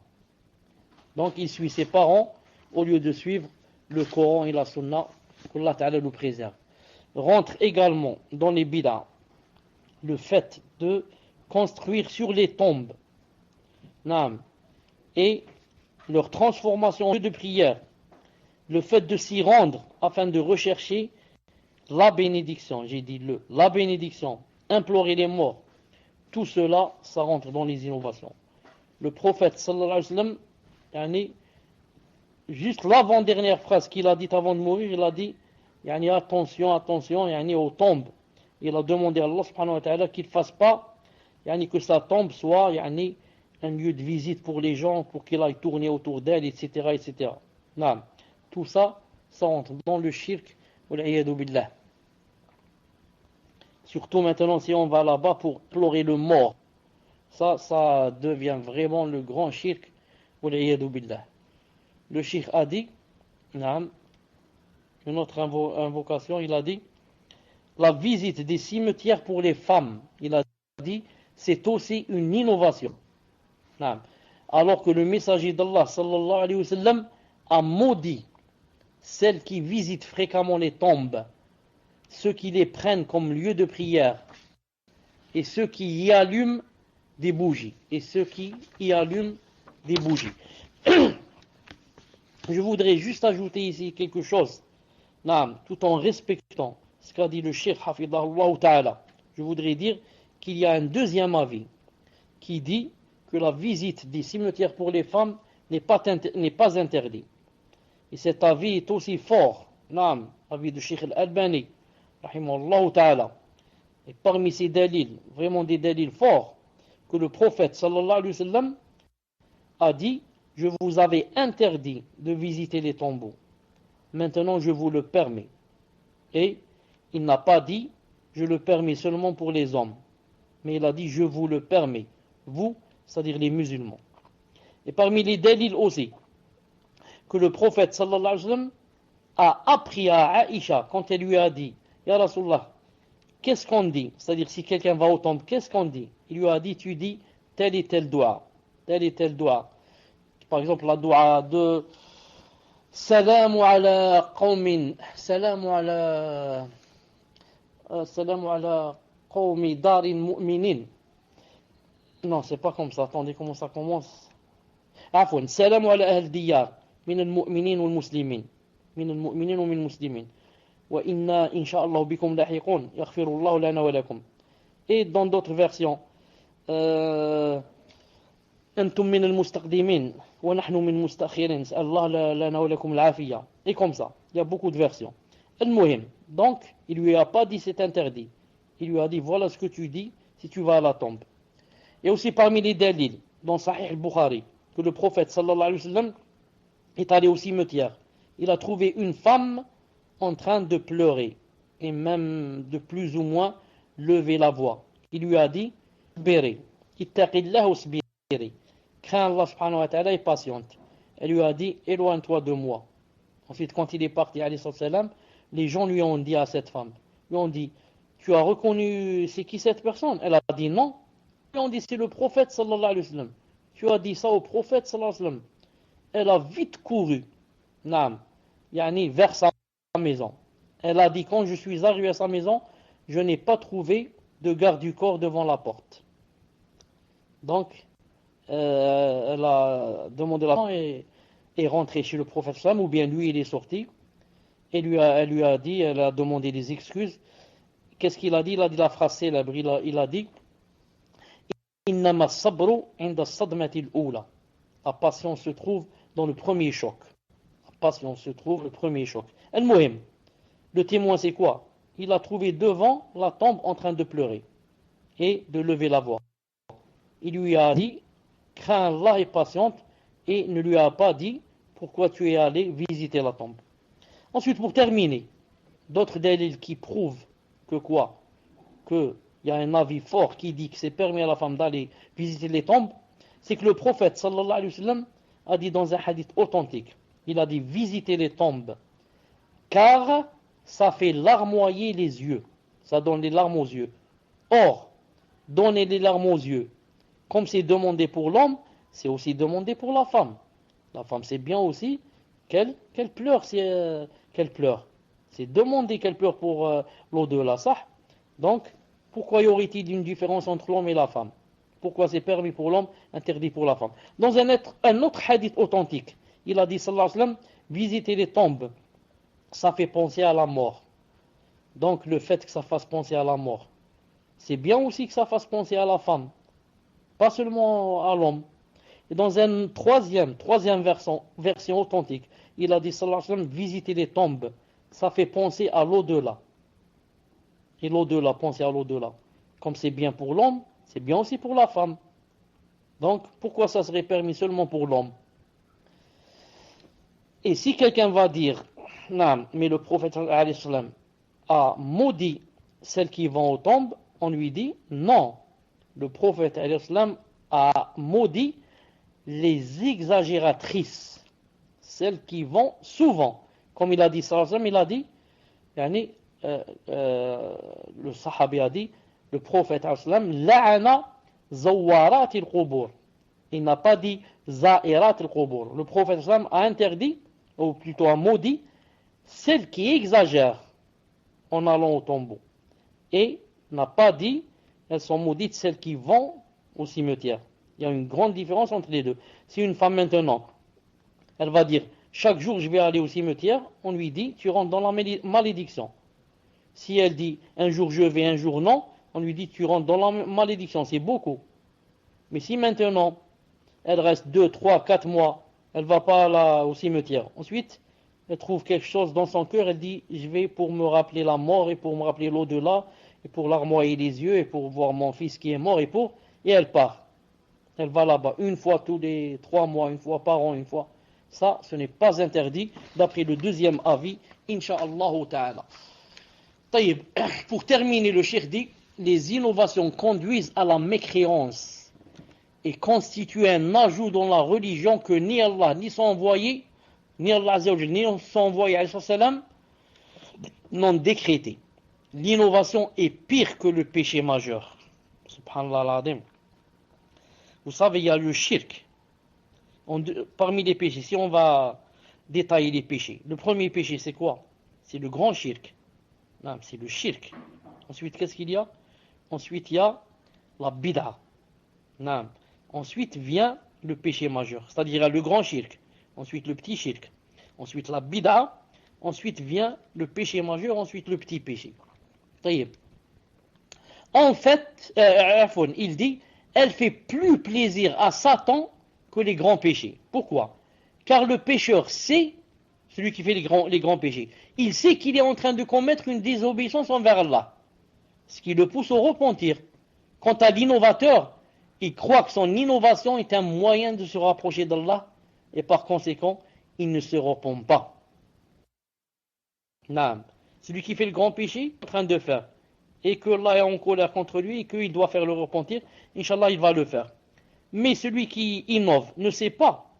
Donc il suit ses parents au lieu de suivre le Coran et la Sunna, qu'Allah Ta'ala nous préserve. Rentre également dans les bid'a le fait de construire sur les tombes, et leur transformation en lieu de prière, le fait de s'y rendre afin de rechercher la bénédiction, la bénédiction, implorer les morts, tout cela, ça rentre dans les innovations. Le prophète sallallahu alayhi wa sallam, juste l'avant-dernière phrase qu'il a dite avant de mourir, il a dit attention, attention aux tombes. Il a demandé à Allah subhanahu wa ta'ala qu'il ne fasse pas que sa tombe soit un lieu de visite pour les gens, pour qu'il aille tourner autour d'elle, etc. etc. Non. Tout ça, ça rentre dans le shirk, wal-iyadu billah. Surtout maintenant, si on va là-bas pour pleurer le mort, ça devient vraiment le grand shirk, wal-iyadu billah. Le shirk a dit, une autre invocation, il a dit, la visite des cimetières pour les femmes, il a dit, c'est aussi une innovation. Alors que le messager d'Allah sallallahu alayhi wa sallam a maudit celles qui visitent fréquemment les tombes, ceux qui les prennent comme lieu de prière, et ceux qui y allument des bougies. Je voudrais juste ajouter ici quelque chose, tout en respectant ce qu'a dit le cheikh Hafidahullah Ta'ala. Je voudrais dire qu'il y a un deuxième avis qui dit que la visite des cimetières pour les femmes n'est pas interdite. Et cet avis est aussi fort, l'avis de Cheikh Al-Albani, rahimahullah ta'ala. Et parmi ces dalils, vraiment des dalils forts, que le prophète sallallahu alayhi wa sallam a dit, je vous avais interdit de visiter les tombeaux. Maintenant je vous le permets. Et il n'a pas dit, je le permets seulement pour les hommes. Mais il a dit, je vous le permets. Vous, c'est-à-dire les musulmans. Et parmi les dalils aussi, que le prophète sallallahu alayhi wa sallam a appris à Aïcha quand elle lui a dit, Ya Rasulallah, qu'est-ce qu'on dit? C'est-à-dire si quelqu'un va au temple, qu'est-ce qu'on dit? Il lui a dit, tu dis tel et tel doigt, tel et tel doigt. Par exemple la doua de Salamu ala qawmin, Salamu ala qawmi darin mu'minin. Non, c'est pas comme ça. Attendez, comment ça commence? Afwan, Salamu ala ahl diyar. من المؤمنين والمسلمين من المؤمنين ومن المسلمين وإنا إن شاء الله بكم لاحقون يغفر الله لنا ولكم. Et dans d'autres versions أنتم من المستقدمين ونحن من مستأخرين نسأل الله لنا ولكم العافية. Et comme ça, il y a beaucoup de versions. المهم, donc il lui a pas dit c'est interdit, il lui a dit voilà ce que tu dis si tu vas à la tombe. Et aussi parmi les dalils dans Sahih al-Bukhari que le prophète sallallahu alayhi wa sallam est allé au cimetière. Il a trouvé une femme en train de pleurer et même de plus ou moins lever la voix. Il lui a dit Béré, ittaqillah usbiri, crains Allah subhanahu wa ta'ala et patiente. Elle lui a dit éloigne-toi de moi. Ensuite, quand il est parti, alayhi salam, les gens lui ont dit à cette femme, lui ont dit tu as reconnu c'est qui cette personne? Elle a dit non. Ils ont dit c'est le prophète sallallahu alayhi wa sallam. Tu as dit ça au prophète sallallahu alayhi wa sallam. Elle a vite couru vers sa maison. Elle a dit quand je suis arrivé à sa maison, je n'ai pas trouvé de garde du corps devant la porte. Donc, elle a demandé la et est rentrée chez le prophète sallam, ou bien lui il est sorti et elle lui a dit, elle a demandé des excuses. Qu'est-ce qu'il a dit? Il a dit la phrase célèbre, il a dit Innama sabru inda sadmati al-ula. La patience se trouve dans le premier choc. La patience se trouve le premier choc. Al-Muhim, le témoin c'est quoi? Il a trouvé devant la tombe en train de pleurer et de lever la voix. Il lui a dit crains Allah et patiente, et ne lui a pas dit pourquoi tu es allé visiter la tombe. Ensuite, pour terminer, d'autres dalils qui prouvent que quoi? Qu'il y a un avis fort qui dit que c'est permis à la femme d'aller visiter les tombes, c'est que le prophète sallallahu alayhi wa sallam a dit dans un hadith authentique, il a dit visiter les tombes car ça fait larmoyer les yeux, ça donne les larmes aux yeux. Or, donner les larmes aux yeux, comme c'est demandé pour l'homme, c'est aussi demandé pour la femme. La femme c'est bien aussi Qu'elle pleure, qu'elle pleure. C'est demander qu'elle pleure pour l'au-delà, ça. Donc, pourquoi y aurait-il une différence entre l'homme et la femme? Pourquoi c'est permis pour l'homme, interdit pour la femme? Dans un autre hadith authentique, il a dit, sallallahu alayhi wa sallam, visiter les tombes, ça fait penser à la mort. Donc, le fait que ça fasse penser à la mort, c'est bien aussi que ça fasse penser à la femme, pas seulement à l'homme. Et dans une troisième version authentique, il a dit, sallallahu alayhi wa sallam, visiter les tombes, ça fait penser à l'au-delà. Et l'au-delà, penser à l'au-delà. Comme c'est bien pour l'homme, c'est bien aussi pour la femme. Donc, pourquoi ça serait permis seulement pour l'homme? Et si quelqu'un va dire, non, mais le prophète a maudit celles qui vont aux tombes, on lui dit, non, le prophète a maudit les exagératrices, celles qui vont souvent. Comme il a dit, il a dit, le sahabi a dit, le prophète la'ana zawarat al-qubur. Il n'a pas dit za'irat al-qubur. Le prophète a interdit, ou plutôt a maudit, celles qui exagèrent en allant au tombeau. Et n'a pas dit, elles sont maudites celles qui vont au cimetière. Il y a une grande différence entre les deux. Si une femme maintenant, elle va dire, chaque jour je vais aller au cimetière, on lui dit, tu rentres dans la malédiction. Si elle dit, un jour je vais, un jour non, on lui dit, tu rentres dans la malédiction. C'est beaucoup. Mais si maintenant, elle reste 2, 3, 4 mois, elle ne va pas au cimetière. Ensuite, elle trouve quelque chose dans son cœur, elle dit, je vais pour me rappeler la mort et pour me rappeler l'au-delà, et pour larmoyer les yeux, et pour voir mon fils qui est mort, et elle part. Elle va là-bas, une fois tous les 3 mois, une fois par an, une fois. Ça, ce n'est pas interdit, d'après le deuxième avis, Inch'Allah ta'ala. Taïb, pour terminer, le cheikh dit, les innovations conduisent à la mécréance et constituent un ajout dans la religion que ni Allah, ni son envoyé, ni Allah ni son envoyé n'ont décrété. L'innovation est pire que le péché majeur. Subhanallah l'adem. Vous savez, il y a le shirk. Parmi les péchés, si on va détailler les péchés, le premier péché, c'est quoi? C'est le grand shirk. Non, c'est le shirk. Ensuite, qu'est-ce qu'il y a? Ensuite, il y a la bid'a. Non. Ensuite vient le péché majeur, c'est-à-dire le grand shirk. Ensuite, le petit shirk. Ensuite, la bid'a. Ensuite vient le péché majeur. Ensuite, le petit péché. En fait, il dit, elle fait plus plaisir à Satan que les grands péchés. Pourquoi? Car le pécheur sait, celui qui fait les grands péchés, il sait qu'il est en train de commettre une désobéissance envers Allah, ce qui le pousse au repentir. Quant à l'innovateur, il croit que son innovation est un moyen de se rapprocher d'Allah, et par conséquent, il ne se repent pas. Non. Celui qui fait le grand péché, il est en train de faire, et que Allah est en colère contre lui, et qu'il doit faire le repentir, Inch'Allah, il va le faire. Mais celui qui innove ne sait pas.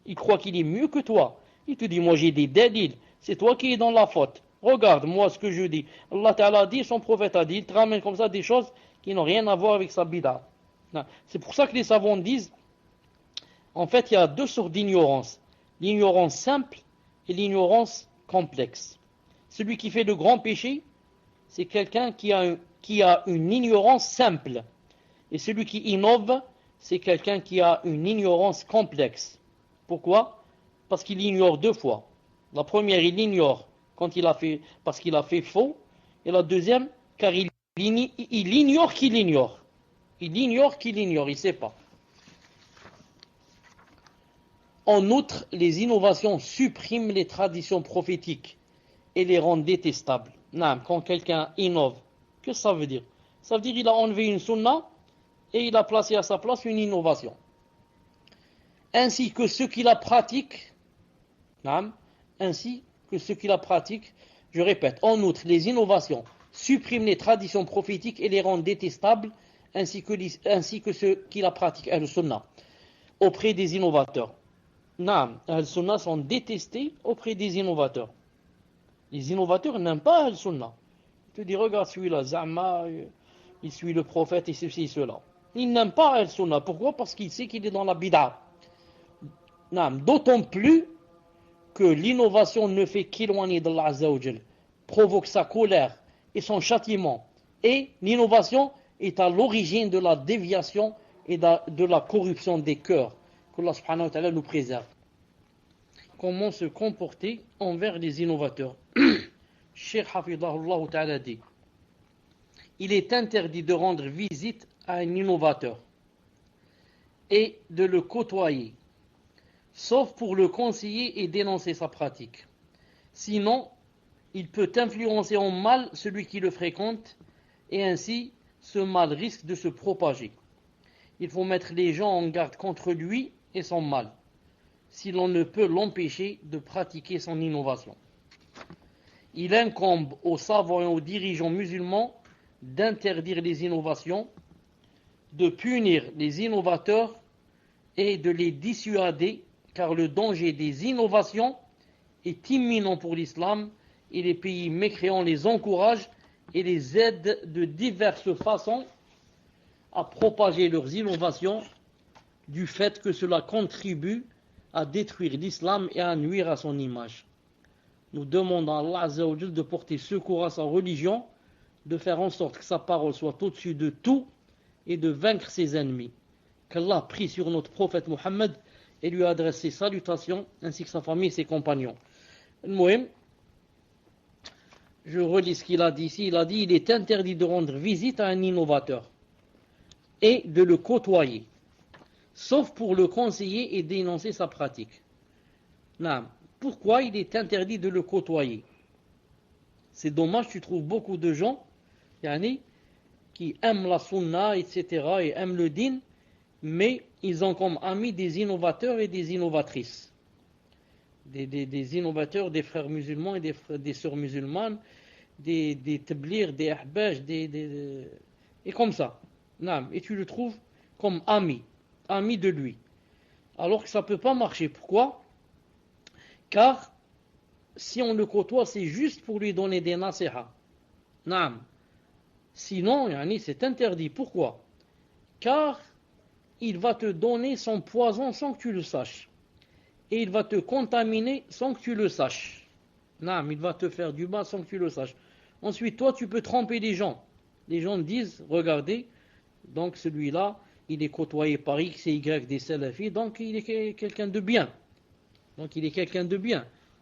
Il croit qu'il est mieux que toi. Il te dit, moi j'ai des dalils, c'est toi qui es dans la faute. Regarde, moi ce que je dis. Allah Ta'ala a dit, son prophète a dit, il te ramène comme ça des choses qui n'ont rien à voir avec sa bid'a. C'est pour ça que les savants disent, en fait, il y a deux sortes d'ignorance. L'ignorance simple et l'ignorance complexe. Celui qui fait le grand péché, c'est quelqu'un qui a une ignorance simple. Et celui qui innove, c'est quelqu'un qui a une ignorance complexe. Pourquoi? Parce qu'il ignore deux fois. La première, il ignore parce qu'il a fait faux. Et la deuxième, car il ignore qu'il ignore. Il ignore qu'il ignore, il ne sait pas. En outre, les innovations suppriment les traditions prophétiques et les rendent détestables. Non, quand quelqu'un innove, qu'est-ce que ça veut dire? Ça veut dire qu'il a enlevé une sunna et il a placé à sa place une innovation. Ainsi que ceux qui la pratiquent, je répète, en outre, les innovations suppriment les traditions prophétiques et les rendent détestables, ainsi que ceux qui la pratiquent, al-sunnah, auprès des innovateurs. Al-sunnah sont détestés auprès des innovateurs. Les innovateurs n'aiment pas al-sunnah. Tu te dis, regarde celui-là, Zama, il suit le prophète et ceci et cela. Il n'aime pas al-sunnah. Pourquoi? Parce qu'il sait qu'il est dans la bid'a. D'autant plus que l'innovation ne fait qu'éloigner d'Allah Azza wa Jal, provoque sa colère et son châtiment. Et l'innovation est à l'origine de la déviation et de la corruption des cœurs. Qu'Allah subhanahu wa ta'ala nous préserve. Comment se comporter envers les innovateurs? Cheikh Hafidahullah ta'ala dit: il est interdit de rendre visite à un innovateur et de le côtoyer, sauf pour le conseiller et dénoncer sa pratique. Sinon, il peut influencer en mal celui qui le fréquente, et ainsi ce mal risque de se propager. Il faut mettre les gens en garde contre lui et son mal, si l'on ne peut l'empêcher de pratiquer son innovation. Il incombe aux savants et aux dirigeants musulmans d'interdire les innovations, de punir les innovateurs et de les dissuader, car le danger des innovations est imminent pour l'islam et les pays mécréants les encouragent et les aident de diverses façons à propager leurs innovations, du fait que cela contribue à détruire l'islam et à nuire à son image. Nous demandons à Allah Azza wa Jal de porter secours à sa religion, de faire en sorte que sa parole soit au-dessus de tout et de vaincre ses ennemis. Qu'Allah prie sur notre prophète Mohammed et lui adresse ses salutations, ainsi que sa famille et ses compagnons. Mouhim, je relis ce qu'il a dit ici. Il a dit: il est interdit de rendre visite à un innovateur et de le côtoyer, sauf pour le conseiller et dénoncer sa pratique. Non. Pourquoi il est interdit de le côtoyer? C'est dommage, tu trouves beaucoup de gens qui aiment la sunna, etc., et aiment le din, mais ils ont comme amis des innovateurs et des innovatrices. Des innovateurs, des frères musulmans et des sœurs musulmanes, des tablirs, des ahbaj, et comme ça. Non. Et tu le trouves comme ami de lui. Alors que ça ne peut pas marcher. Pourquoi? Car si on le côtoie, c'est juste pour lui donner des nasiha. Naam. Sinon, c'est interdit. Pourquoi? Car il va te donner son poison sans que tu le saches. Et il va te contaminer sans que tu le saches. Naam, il va te faire du mal sans que tu le saches. Ensuite, toi, tu peux tromper les gens. Les gens disent: regardez, donc celui-là, il est côtoyé par X et Y des salafis, donc il est quelqu'un de bien.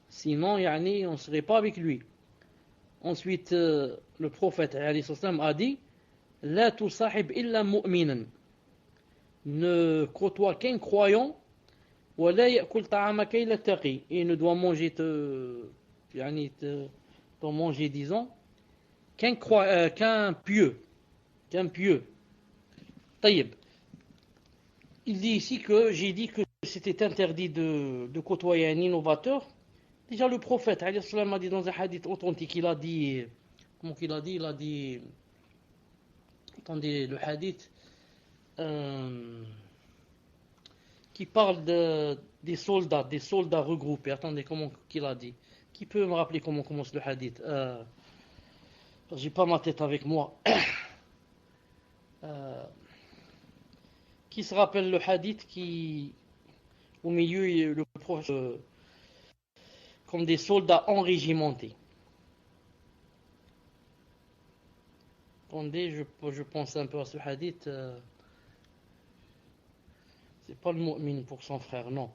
Sinon, on ne serait pas avec lui. Ensuite, le prophète a dit: La tusahib illa mu'minan. Ne côtoie qu'un croyant. Wa la ya'kul ta'amaka illa taqi. Et ne doit manger disons, qu'un pieux. Taïb. Il dit ici que j'ai dit que c'était interdit de côtoyer un innovateur. Déjà le prophète a dit dans un hadith authentique, il a dit, comment qu'il a dit? Il a dit, attendez, le hadith qui parle des soldats regroupés. Attendez, comment qu'il a dit? Qui peut me rappeler comment commence le hadith? J'ai pas ma tête avec moi. Qui se rappelle le hadith qui, au milieu, le prophète, comme des soldats enrégimentés. Attendez, je pense un peu à ce hadith. C'est pas le mu'min pour son frère, non.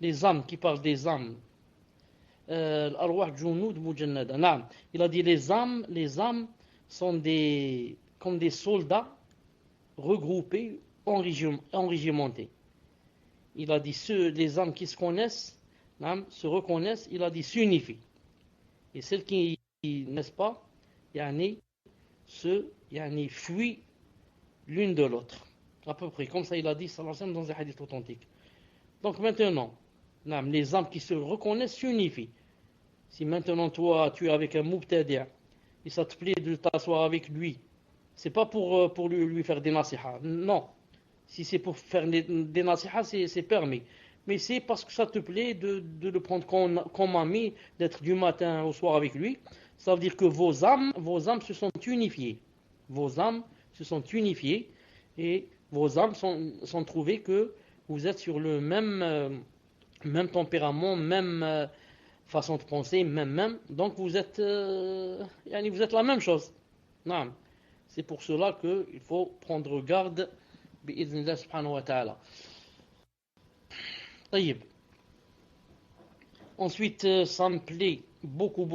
Les âmes, qui parlent des âmes. Al-arwah junud mujannada. Naam. Il a dit les âmes sont comme des soldats regroupés, enrégimentés. Il a dit les âmes qui se connaissent, se reconnaissent, il a dit s'unifient. Et celles qui n'est-ce pas, fuient l'une de l'autre. À peu près, comme ça il a dit sallallahu alayhi wa sallam dans un hadith authentique. Donc maintenant, les âmes qui se reconnaissent s'unifient. Si maintenant toi tu es avec un mubtadi' et ça te plaît de t'asseoir avec lui, c'est pas pour lui faire des nasiha. Non. Si c'est pour faire des nasiha, c'est permis. Mais c'est parce que ça te plaît de le prendre comme ami, d'être du matin au soir avec lui. Ça veut dire que vos âmes se sont unifiées. Vos âmes se sont unifiées. Et Vos âmes sont trouvées que vous êtes sur le même tempérament, même façon de penser, même. Donc vous êtes la même chose. Non. C'est pour cela qu'il faut prendre garde bi'idhnillah subhanahu wa ta'ala. طيب. Ensuite, ça me plaît beaucoup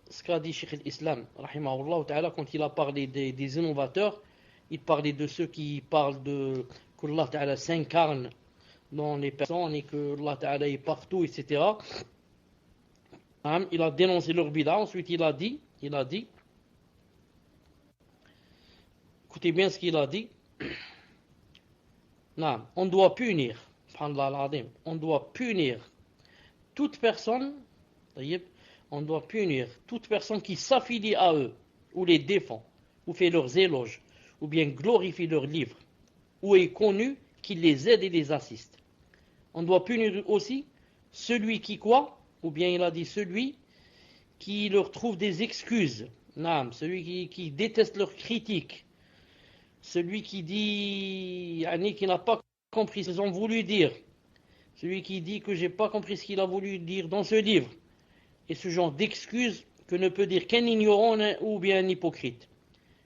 ce qu'a dit Cheikh al-Islam rahimahullah ta'ala quand il a parlé des innovateurs. Il parlait de ceux qui parlent de que Allah ta'ala s'incarne dans les personnes et que Allah ta'ala est partout, etc. Il a dénoncé leur bid'a. Ensuite il a dit, écoutez bien ce qu'il a dit. On doit punir, on doit punir toute personne, qui s'affilie à eux, ou les défend, ou fait leurs éloges, ou bien glorifie leurs livres, ou est connu qui les aide et les assiste. On doit punir aussi celui qui quoi, ou bien il a dit celui qui leur trouve des excuses, celui qui déteste leurs critiques, celui qui dit qui n'a pas compris ce qu'ils ont voulu dire, celui qui dit que j'ai pas compris ce qu'il a voulu dire dans ce livre, et ce genre d'excuses que ne peut dire qu'un ignorant ou bien un hypocrite.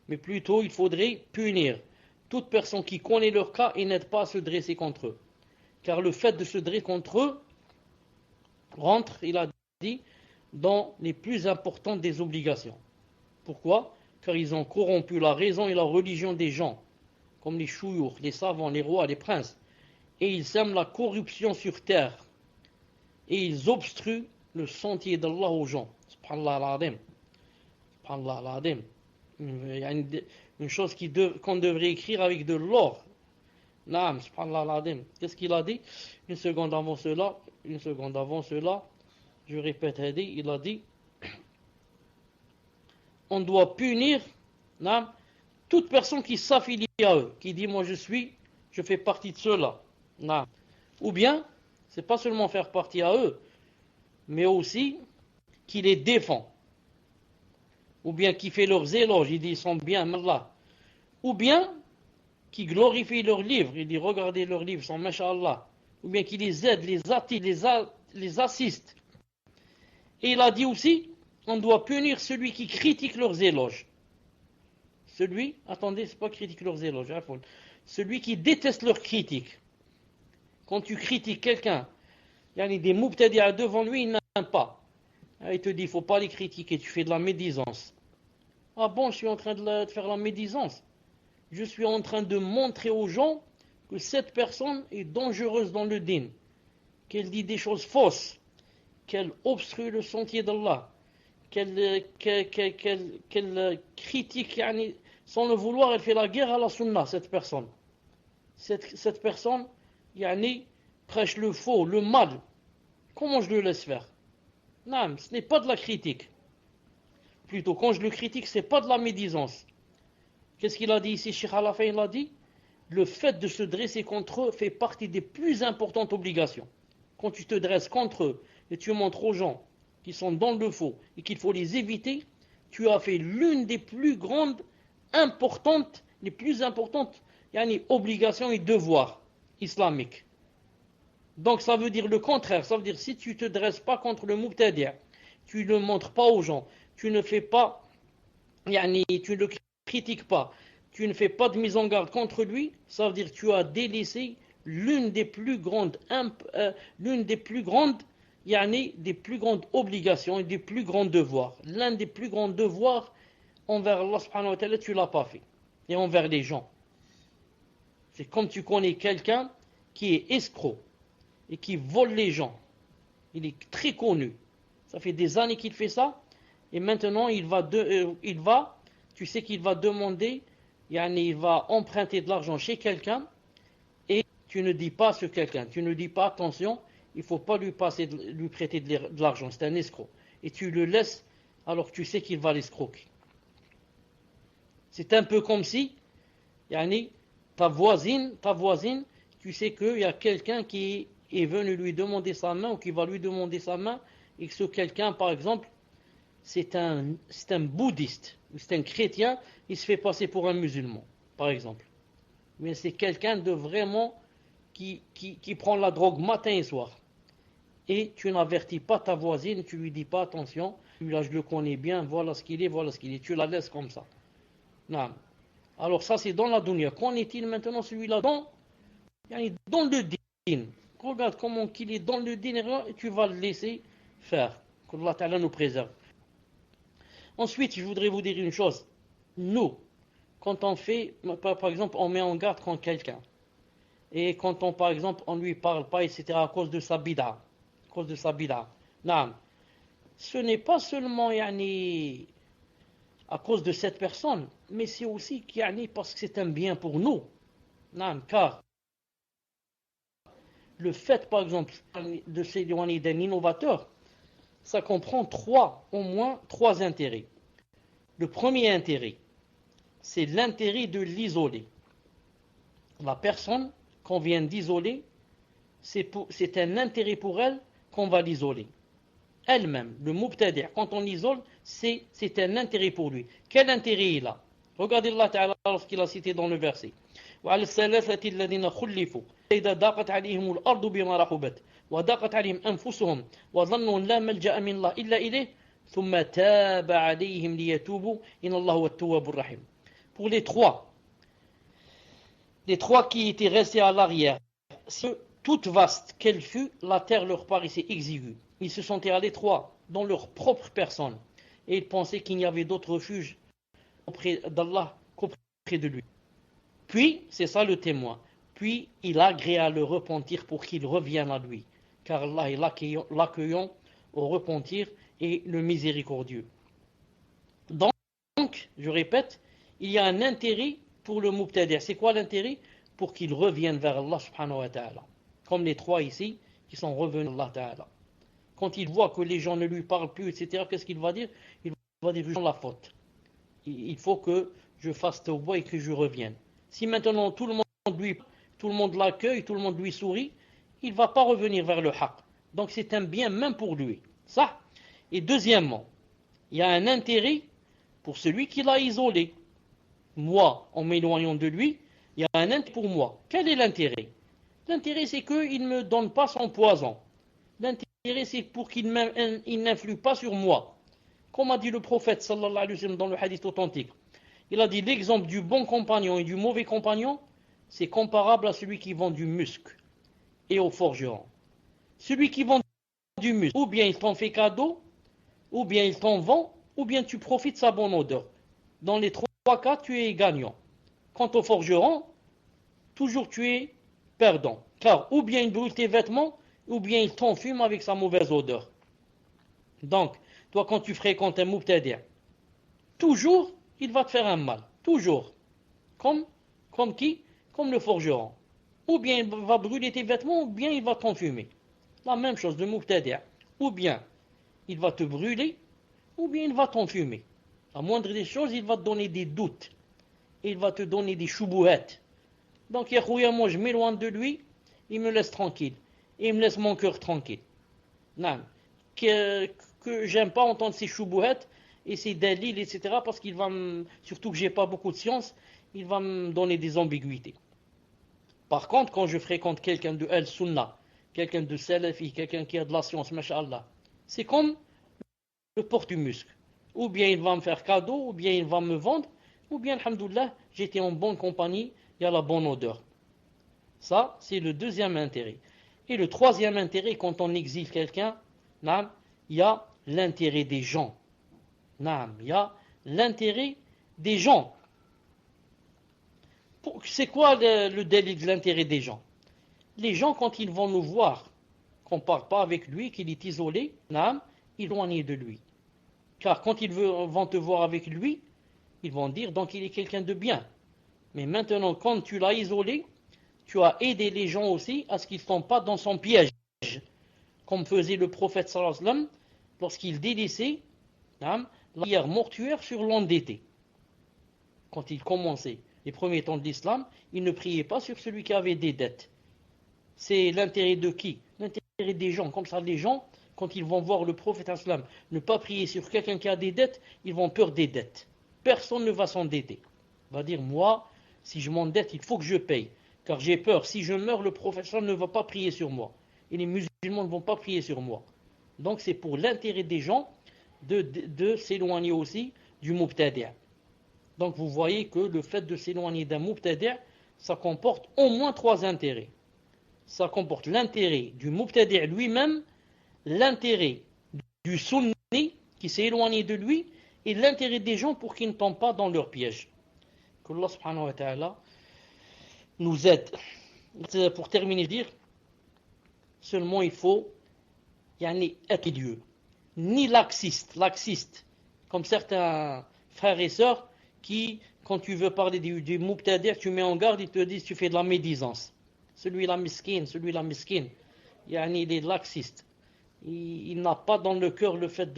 Mais plutôt il faudrait punir toute personne qui connaît leur cas et n'aide pas à se dresser contre eux. Car le fait de se dresser contre eux rentre, il a dit, dans les plus importantes des obligations. Pourquoi ? Car ils ont corrompu la raison et la religion des gens, comme les chouyours, les savants, les rois, les princes. Et ils sèment la corruption sur terre. Et ils obstruent le sentier d'Allah aux gens. Subhanallah al-Azim. Subhanallah al-Azim. Une chose qu'on devrait écrire avec de l'or. Naam, subhanallah al-Azim. Qu'est-ce qu'il a dit ? Une seconde avant cela, je répète, il a dit, on doit punir toute personne qui s'affilie à eux, qui dit moi je fais partie de ceux-là. Ou bien, c'est pas seulement faire partie à eux, mais aussi qui les défend. Ou bien qui fait leurs éloges, il dit ils sont bien, Allah. Ou bien qui glorifie leurs livres, il dit regardez leurs livres, ils sont masha'Allah. Ou bien qui les aide, les attire, les assiste. Et il a dit aussi, on doit punir celui qui critique leurs éloges. C'est pas critique leurs éloges, celui qui déteste leurs critiques. Quand tu critiques quelqu'un, il y a des mubtadi'a devant lui, il n'aime pas. Il te dit, il ne faut pas les critiquer, tu fais de la médisance. Ah bon, je suis en train de faire la médisance. Je suis en train de montrer aux gens que cette personne est dangereuse dans le din, qu'elle dit des choses fausses, qu'elle obstrue le sentier d'Allah, qu'elle critique, sans le vouloir, elle fait la guerre à la sunna, cette personne. Cette personne, prêche le faux, le mal. Comment je le laisse faire ? Non, ce n'est pas de la critique. Plutôt, quand je le critique, ce n'est pas de la médisance. Qu'est-ce qu'il a dit ici, Cheikh à il a dit, le fait de se dresser contre eux fait partie des plus importantes obligations. Quand tu te dresses contre eux et tu montres aux gens qui sont dans le faux et qu'il faut les éviter, tu as fait l'une des plus grandes, importantes, les plus importantes obligations et devoirs islamiques. Donc ça veut dire le contraire, ça veut dire si tu ne te dresses pas contre le mubtadi', tu ne le montres pas aux gens, tu ne fais pas, tu ne le critiques pas, tu ne fais pas de mise en garde contre lui, ça veut dire que tu as délaissé l'une des plus grandes obligations et des plus grands devoirs. L'un des plus grands devoirs envers Allah subhanahu wa ta'ala, tu ne l'as pas fait. Et envers les gens. C'est comme tu connais quelqu'un qui est escroc et qui vole les gens. Il est très connu. Ça fait des années qu'il fait ça. Et maintenant, tu sais qu'il va demander, il va emprunter de l'argent chez quelqu'un. Et tu ne dis pas à ce quelqu'un, tu ne dis pas attention, il ne faut pas lui prêter de l'argent, c'est un escroc. Et tu le laisses alors que tu sais qu'il va l'escroquer. C'est un peu comme si, ta voisine, tu sais qu'il y a quelqu'un qui est venu lui demander sa main ou qui va lui demander sa main et que ce quelqu'un, par exemple, c'est un bouddhiste ou c'est un chrétien, il se fait passer pour un musulman, par exemple. Mais c'est quelqu'un de vraiment qui prend la drogue matin et soir. Et tu n'avertis pas ta voisine, tu lui dis pas attention, lui là je le connais bien, voilà ce qu'il est, voilà ce qu'il est. Tu la laisses comme ça. Non. Alors ça c'est dans la dunya. Qu'en est-il maintenant celui-là dans le din? Regarde comment qu'il est dans le din et tu vas le laisser faire. Qu'Allah Ta'ala nous préserve. Ensuite, je voudrais vous dire une chose. Nous, quand on fait, par exemple, on met en garde contre quelqu'un. Et quand on, par exemple, on lui parle pas, etc., à cause de sa bid'a. À cause de sa bid'a. Non. Ce n'est pas seulement yani, à cause de cette personne, mais c'est aussi yani, parce que c'est un bien pour nous. Non, car le fait, par exemple, de s'éloigner d'un innovateur, ça comprend au moins trois intérêts. Le premier intérêt, c'est l'intérêt de l'isoler. La personne qu'on vient d'isoler, c'est un intérêt pour elle qu'on va l'isoler. Elle-même, le mubtadi', quand on l'isole, c'est un intérêt pour lui. Quel intérêt il a? Regardez Allah Ta'ala lorsqu'il a cité dans le verset. وعلى الثلاثة الذين خلفوا إذا ضاقت عليهم الأرض بما رحبت وضاقت عليهم أنفسهم وظنوا لا ملجأ من الله إلا إليه ثم تاب عليهم ليتوبوا إن الله هو التواب الرحيم. Pour les trois qui étaient restés à l'arrière, toute vaste qu'elle fut, la terre leur paraissait exiguë. Ils se sentaient à l'étroit dans leur propre personne et ils pensaient qu'il n'y avait d'autre refuge auprès d'Allah qu'auprès de lui. Puis, c'est ça le témoin, puis il agréa le repentir pour qu'il revienne à lui, car Allah est l'accueillant au repentir et le miséricordieux. Donc, je répète, il y a un intérêt pour le mubtadi'. C'est quoi l'intérêt? Pour qu'il revienne vers Allah subhanahu wa ta'ala. Comme les trois ici qui sont revenus à Allah ta'ala. Quand il voit que les gens ne lui parlent plus, etc., qu'est-ce qu'il va dire? Il va dire, je la faute. Il faut que je fasse tawbah et que je revienne. Si maintenant tout le monde l'accueille, tout le monde lui sourit, il ne va pas revenir vers le haqq. Donc c'est un bien même pour lui. Ça. Et deuxièmement, il y a un intérêt pour celui qui l'a isolé. Moi, en m'éloignant de lui, il y a un intérêt pour moi. Quel est l'intérêt? L'intérêt, c'est qu'il ne me donne pas son poison. L'intérêt, c'est pour qu'il n'influe pas sur moi. Comme a dit le prophète, sallallahu alayhi wa sallam, dans le hadith authentique. Il a dit, l'exemple du bon compagnon et du mauvais compagnon, c'est comparable à celui qui vend du musc et au forgeron. Celui qui vend du musc, ou bien il t'en fait cadeau, ou bien il t'en vend, ou bien tu profites de sa bonne odeur. Dans les trois cas, tu es gagnant. Quant au forgeron, toujours tu es perdant. Car ou bien il brûle tes vêtements, ou bien il t'enfume avec sa mauvaise odeur. Donc, toi quand tu fréquentes un mubtadi', toujours il va te faire un mal. Toujours. Comme qui? Comme le forgeron. Ou bien il va brûler tes vêtements, ou bien il va t'enfumer. La même chose, le mubtadi'. Ou bien il va te brûler, ou bien il va t'enfumer. La moindre des choses, il va te donner des doutes. Il va te donner des choubouettes. Donc, Yahouya, moi, je m'éloigne de lui, il me laisse tranquille. Et il me laisse mon cœur tranquille. Non. Que j'aime pas entendre ces choubouettes et ces dalils, etc. Parce qu'il va surtout que j'ai pas beaucoup de science, il va me donner des ambiguïtés. Par contre, quand je fréquente quelqu'un de al-sunnah, quelqu'un de salafi, quelqu'un qui a de la science, masha'Allah, c'est comme le porte du muscle. Ou bien il va me faire cadeau, ou bien il va me vendre, ou bien, alhamdoulilah, j'étais en bonne compagnie, il y a la bonne odeur. Ça, c'est le deuxième intérêt. Et le troisième intérêt, quand on exile quelqu'un, il y a l'intérêt des gens. Il y a l'intérêt des gens. C'est quoi le délit de l'intérêt des gens? Les gens, quand ils vont nous voir, qu'on ne parle pas avec lui, qu'il est isolé, ils vont éloigner de lui. Car quand ils vont te voir avec lui, ils vont dire donc il est quelqu'un de bien. Mais maintenant, quand tu l'as isolé, tu as aidé les gens aussi à ce qu'ils ne tombent pas dans son piège. Comme faisait le prophète sallallahu alayhi wa sallam lorsqu'il délaissait la prière mortuaire sur l'endetté. Quand il commençait les premiers temps de l'islam, il ne priait pas sur celui qui avait des dettes. C'est l'intérêt de qui? L'intérêt des gens. Comme ça, les gens, quand ils vont voir le prophète sallallahu alayhi wa sallam ne pas prier sur quelqu'un qui a des dettes, ils vont peur des dettes. Personne ne va s'endetter. Il va dire, moi, Si je m'endette, il faut que je paye. Car j'ai peur, si je meurs, le professeur ne va pas prier sur moi. Et les musulmans ne vont pas prier sur moi. Donc c'est pour l'intérêt des gens de s'éloigner aussi du mubtadi'. Donc vous voyez que le fait de s'éloigner d'un mubtadi', ça comporte au moins trois intérêts. Ça comporte l'intérêt du mubtadi' lui-même, l'intérêt du sunni qui s'est éloigné de lui, et l'intérêt des gens pour qu'ils ne tombent pas dans leur piège. Que Allah subhanahu wa ta'ala nous aide. Pour terminer, dire, seulement il faut être milieu. Ni laxiste, comme certains frères et sœurs qui, quand tu veux parler du mubtadi', tu mets en garde, ils te disent tu fais de la médisance. Celui-là miskin, il est laxiste. Il n'a pas dans le cœur le fait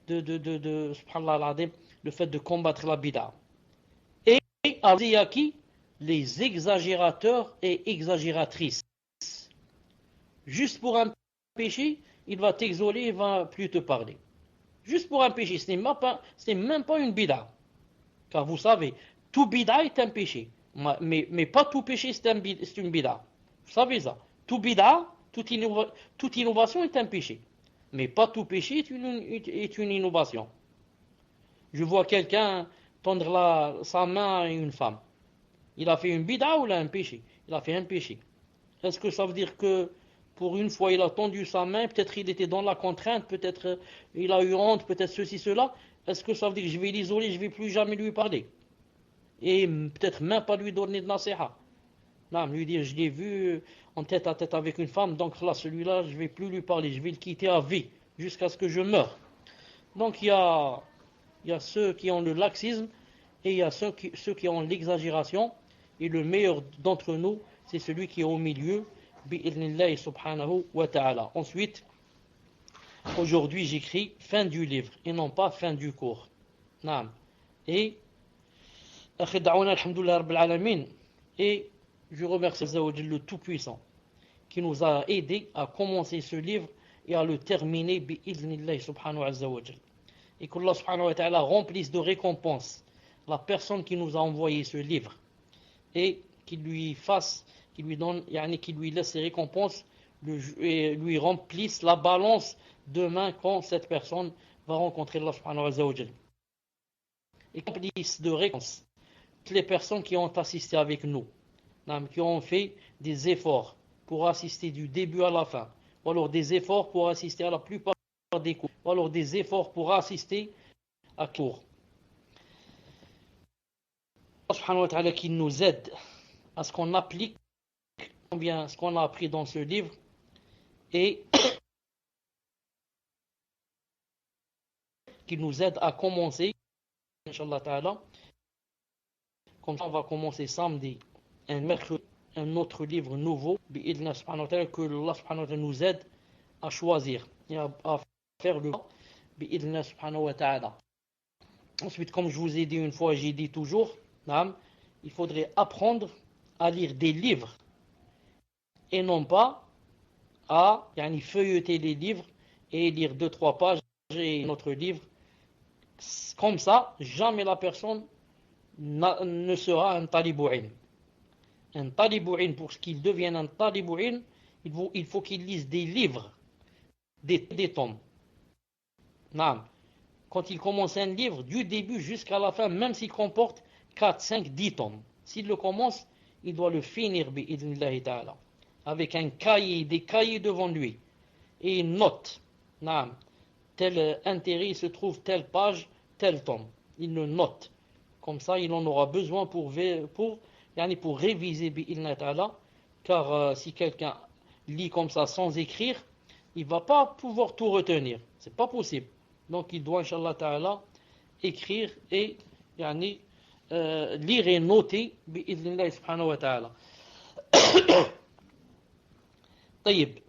subhanallah, le fait de combattre la bid'a. Et il y a qui? Les exagérateurs et exagératrices. Juste pour un péché, il va t'exoler, il va plus te parler. Juste pour un péché, ce n'est même pas une bid'a. Car vous savez, tout bid'a est un péché. Mais pas tout péché, c'est une bid'a. Vous savez ça. Tout bid'a, toute innovation est un péché. Mais pas tout péché est une innovation. Je vois quelqu'un tendre sa main à une femme. Il a fait une bid'a ou il a un péché? Il a fait un péché. Est-ce que ça veut dire que pour une fois il a tendu sa main, peut-être il était dans la contrainte, peut-être il a eu honte, peut-être ceci, cela? Est-ce que ça veut dire que je vais l'isoler, je ne vais plus jamais lui parler? Et peut-être même pas lui donner de nasiha. Non, lui dire je l'ai vu en tête à tête avec une femme, donc là celui-là je ne vais plus lui parler, je vais le quitter à vie jusqu'à ce que je meure. Donc il y a ceux qui ont le laxisme et il y a ceux qui ont l'exagération, et le meilleur d'entre nous c'est celui qui est au milieu, bi'idhnillahi subhanahu wa ta'ala. Ensuite, aujourd'hui j'écris fin du livre et non pas fin du cours. Naam. Et et je remercie le Tout-Puissant qui nous a aidés à commencer ce livre et à le terminer bi'idhnillahi subhanahu wa ta'ala. Et qu'Allah subhanahu wa ta'ala remplisse de récompenses la personne qui nous a envoyé ce livre et qu'il lui donne, qu'il lui laisse ses récompenses et lui remplisse la balance demain quand cette personne va rencontrer Allah subhanahu wa ta'ala. Et qu'il remplisse de récompenses toutes les personnes qui ont assisté avec nous, qui ont fait des efforts pour assister du début à la fin, ou alors des efforts pour assister à la plupart des cours, ou alors des efforts pour assister à cours. Allah subhanahu wa ta'ala qui nous aide à ce qu'on applique bien ce qu'on a appris dans ce livre et qui nous aide à commencer, Inch'Allah ta'ala. Comme ça, on va commencer samedi, un mercredi, un autre livre nouveau, bi'idna subhanahu wa ta'ala, que Allah subhanahu wa ta'ala nous aide à choisir et à faire le bi'idna subhanahu wa ta'ala. Ensuite, comme je vous ai dit une fois, j'ai dit toujours, il faudrait apprendre à lire des livres et non pas à feuilleter les livres et lire 2-3 pages et notre livre. Comme ça, jamais la personne ne sera un talibouin. Un talibouin, pour qu'il devienne un talibouin, il faut qu'il lise des livres, des tomes. Quand il commence un livre, du début jusqu'à la fin, même s'il comporte 4, 5, 10 tomes, s'il le commence, il doit le finir bi'idhnillahi ta'ala, avec un cahier, des cahiers devant lui, et une note. Tel intérêt se trouve telle page, tel tome. Il le note. Comme ça, il en aura besoin pour réviser bi'idhnillahi ta'ala, car si quelqu'un lit comme ça sans écrire, il ne va pas pouvoir tout retenir. C'est pas possible. Donc il doit, Inch'Allah ta'ala, écrire et lire et noter bi'idhnillahi subhanahu wa ta'ala. طيب.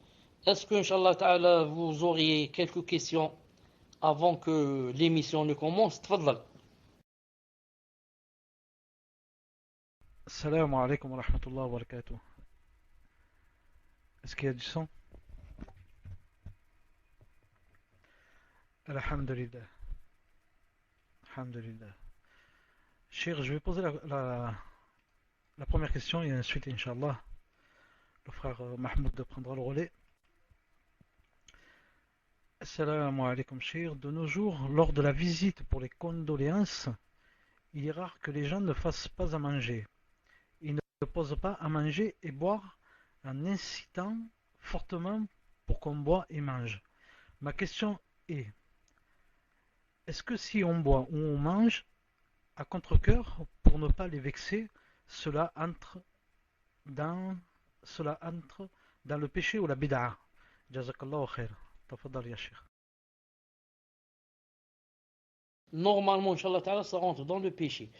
Est-ce que, Inch'Allah ta'ala, vous auriez quelques questions avant que l'émission ne commence? Tfadlal. Salam alaikum wa rahmatullahi wa barakatuh. Est-ce qu'il y a du son? Alhamdulillah. Alhamdulillah. Cher, je vais poser la première question et ensuite, Inch'Allah, le frère Mahmoud prendra le relais. Assalamu alaikum, cher. De nos jours, lors de la visite pour les condoléances, il est rare que les gens ne fassent pas à manger. Ils ne posent pas à manger et boire en incitant fortement pour qu'on boit et mange. Ma question est, est-ce que si on boit ou on mange à contre-cœur pour ne pas les vexer, cela entre dans, cela entre dans le péché ou la bid'a? Jazakallahu khair. Tafadal ya sheikh. Normalement, Inch'Allah Ta'ala, ça rentre dans le péché.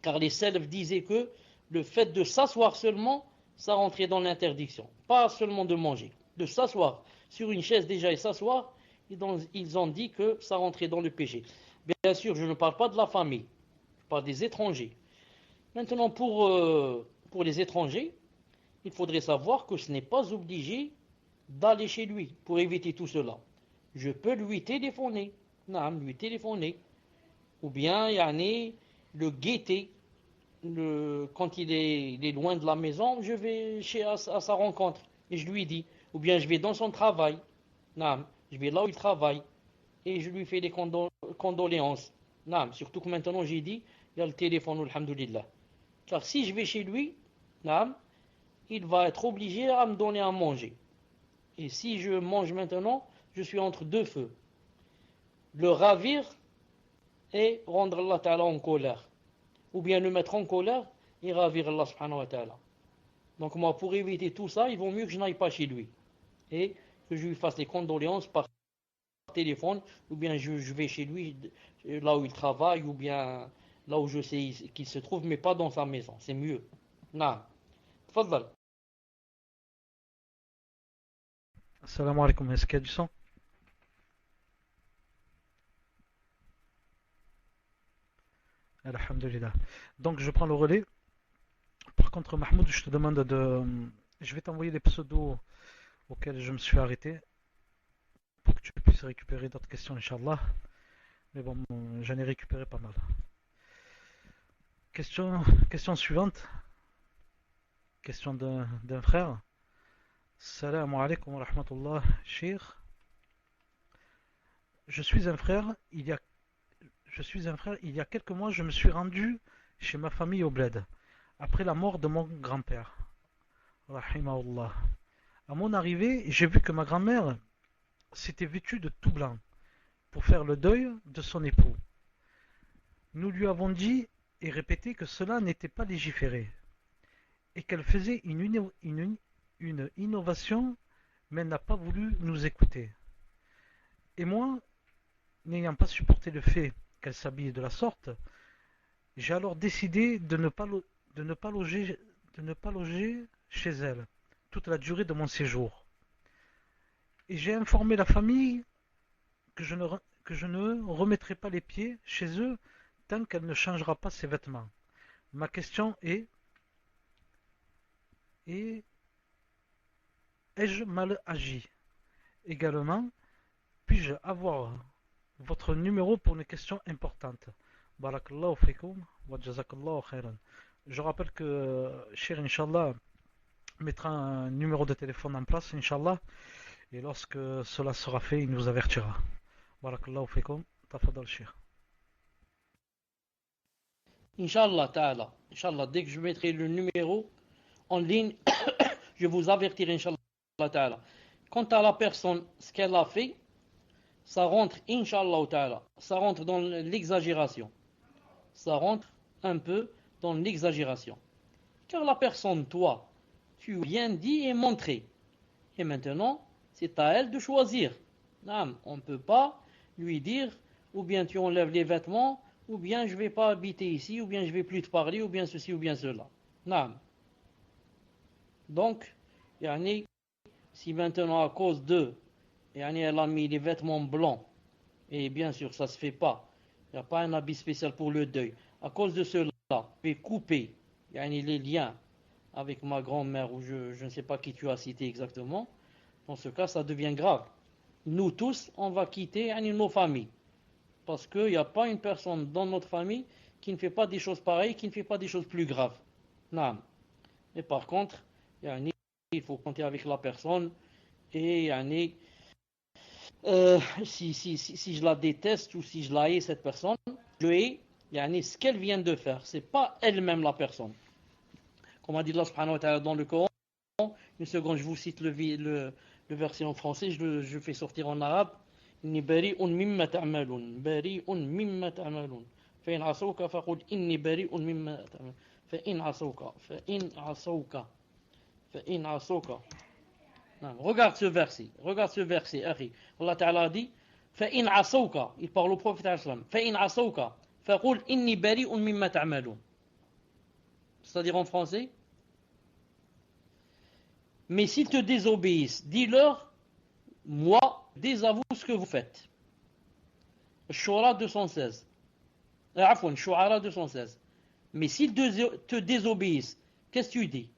Car les salafs disaient que le fait de s'asseoir seulement, ça rentrait dans l'interdiction. Pas seulement de manger. De s'asseoir sur une chaise déjà et s'asseoir, ils ont dit que ça rentrait dans le péché. Bien sûr, je ne parle pas de la famille. Je parle des étrangers. Maintenant, pour les étrangers, il faudrait savoir que ce n'est pas obligé d'aller chez lui pour éviter tout cela. Je peux lui téléphoner. Non, lui téléphoner. Ou bien, le guetter. Quand il est loin de la maison, je vais à sa rencontre. Et je lui dis. Ou bien, je vais dans son travail. Non, je vais là où il travaille. Et je lui fais des condoléances. Non, surtout que maintenant, j'ai dit, il y a le téléphone, alhamdoulilah. Car si je vais chez lui, non, il va être obligé à me donner à manger. Et si je mange maintenant, je suis entre deux feux. Le ravir et rendre Allah Ta'ala en colère. Ou bien le mettre en colère et ravir Allah Subhanahu wa Ta'ala. Donc moi, pour éviter tout ça, il vaut mieux que je n'aille pas chez lui. Et que je lui fasse les condoléances par téléphone, ou bien je vais chez lui, là où il travaille, ou bien là où je sais qu'il se trouve, mais pas dans sa maison. C'est mieux. Non. Tfadal. Assalamu alaikum. Est-ce qu'il y a du sang? Alhamdulillah. Donc je prends le relais. Par contre, Mahmoud, je te demande de. Je vais t'envoyer les pseudos auxquels je me suis arrêté pour que tu puisses récupérer d'autres questions, Inch'Allah. Mais bon, j'en ai récupéré pas mal. Question suivante. Question d'un frère. Salam alaikum wa rahmatullah, Cheikh. Je suis un frère. Il y a quelques mois, je me suis rendu chez ma famille au bled après la mort de mon grand-père. Rahimahullah. À mon arrivée, j'ai vu que ma grand-mère s'était vêtue de tout blanc pour faire le deuil de son époux. Nous lui avons dit et répété que cela n'était pas légiféré et qu'elle faisait une innovation, mais elle n'a pas voulu nous écouter. Et moi, n'ayant pas supporté le fait qu'elle s'habille de la sorte, j'ai alors décidé de ne pas loger chez elle toute la durée de mon séjour. Et j'ai informé la famille que je ne remettrai pas les pieds chez eux tant qu'elle ne changera pas ses vêtements. Ma question est, ai-je mal agi? Également, puis-je avoir votre numéro pour une question importante? Barakallahu fikum wa jazakallahu khairan. Je rappelle que Cher Inch'Allah mettra un numéro de téléphone en place, Inch'Allah, et lorsque cela sera fait, il nous avertira. Barakallahu fikum, tafadal Cher. Inch'Allah Ta'ala. Inch'Allah, dès que je mettrai le numéro en ligne, je vous avertirai, Inch'Allah Ta'ala. Quant à la personne, ce qu'elle a fait, ça rentre, Inch'Allah Ta'ala, ça rentre dans l'exagération. Ça rentre un peu dans l'exagération. Car la personne, toi, tu viens dit et montré. Et maintenant, c'est à elle de choisir. Non, on ne peut pas lui dire, ou bien tu enlèves les vêtements, ou bien je ne vais pas habiter ici, ou bien je ne vais plus te parler, ou bien ceci, ou bien cela. Non. Donc, si maintenant à cause de, elle a mis les vêtements blancs, et bien sûr ça se fait pas, il n'y a pas un habit spécial pour le deuil, à cause de cela, je vais couper les liens avec ma grand-mère, ou je ne sais pas qui tu as cité exactement, dans ce cas ça devient grave. Nous tous, on va quitter nos familles, parce qu'il n'y a pas une personne dans notre famille qui ne fait pas des choses pareilles, qui ne fait pas des choses plus graves. Non. Mais par contre, il faut compter avec la personne et si je la déteste ou si je la hais cette personne, je hais ce qu'elle vient de faire. C'est pas elle-même la personne. Comme a dit Allah subhanahu wa ta'ala dans le Coran, une seconde, je vous cite le verset en français, je fais sortir en arabe. إني بريء مما تعملون بريء مما تعملون فإن عصوك فقل إني بريء مما تعملون فإن عصوك نعم. Regarde ce verset أخي. Allah Ta'ala dit فإن عصوك, il parle au prophète فإن عصوك فقل إني بريء مما تعملون, c'est-à-dire en français, mais s'ils te désobéissent, dis-leur, moi, désavoue ce que vous faites. Shura 216. Shu'ara 216. Mais s'ils te désobéissent, qu'est-ce que tu dis?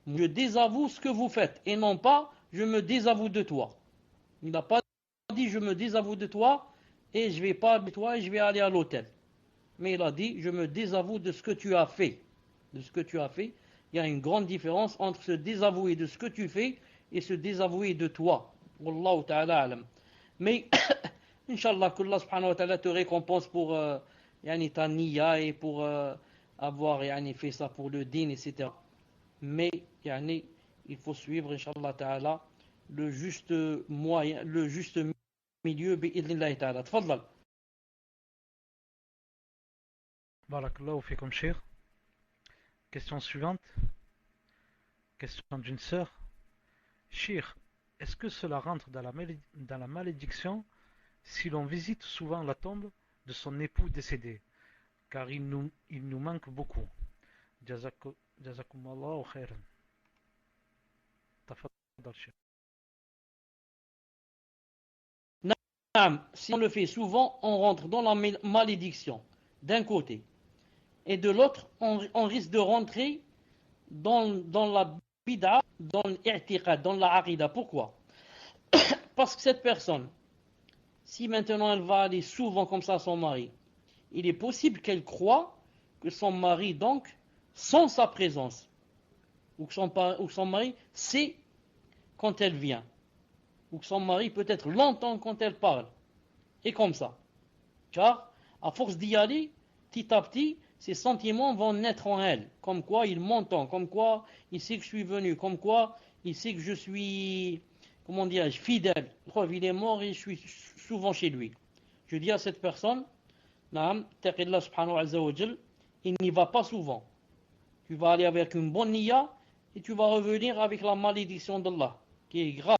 Je désavoue ce que vous faites, et non pas, je me désavoue de toi. Il n'a pas dit, je me désavoue de toi, et je vais pas avec toi, et je vais aller à l'hôtel. Mais il a dit, je me désavoue de ce que tu as fait. De ce que tu as fait. Il y a une grande différence entre se désavouer de ce que tu fais et se désavouer de toi. Wallahu ta'ala alam. Mais, Inch'Allah, que Allah subhanahu wa ta'ala te récompense pour ta niya et pour avoir fait ça pour le din, etc. Mais, il faut suivre, Inch'Allah ta'ala, le juste moyen, le juste milieu, bi'idnillahi ta'ala. Tfaddal. Barakallahu fikum cheikh. Question suivante. Question d'une sœur. Cheikh, est-ce que cela rentre dans la malédiction si l'on visite souvent la tombe de son époux décédé, car il nous manque beaucoup? Jazakumullahu khairan. Tafaddal cheikh. Si on le fait souvent, on rentre dans la malédiction, d'un côté. Et de l'autre, on risque de rentrer dans la bid'a, dans l'i'tiqad, dans la aqida. Pourquoi? Parce que cette personne, si maintenant elle va aller souvent comme ça à son mari, il est possible qu'elle croie que son mari, donc, sans sa présence, ou que son mari sait quand elle vient, ou que son mari peut-être l'entend quand elle parle, et comme ça. Car, à force d'y aller, petit à petit, ces sentiments vont naître en elle, comme quoi il m'entend, comme quoi il sait que je suis venu, comme quoi il sait que je suis, comment dirais-je, fidèle. Preuve, il est mort et je suis souvent chez lui. Je dis à cette personne, Naam, taqillah subhanahu wa ta'ala, il n'y va pas souvent. Tu vas aller avec une bonne niya et tu vas revenir avec la malédiction d'Allah, qui est grave.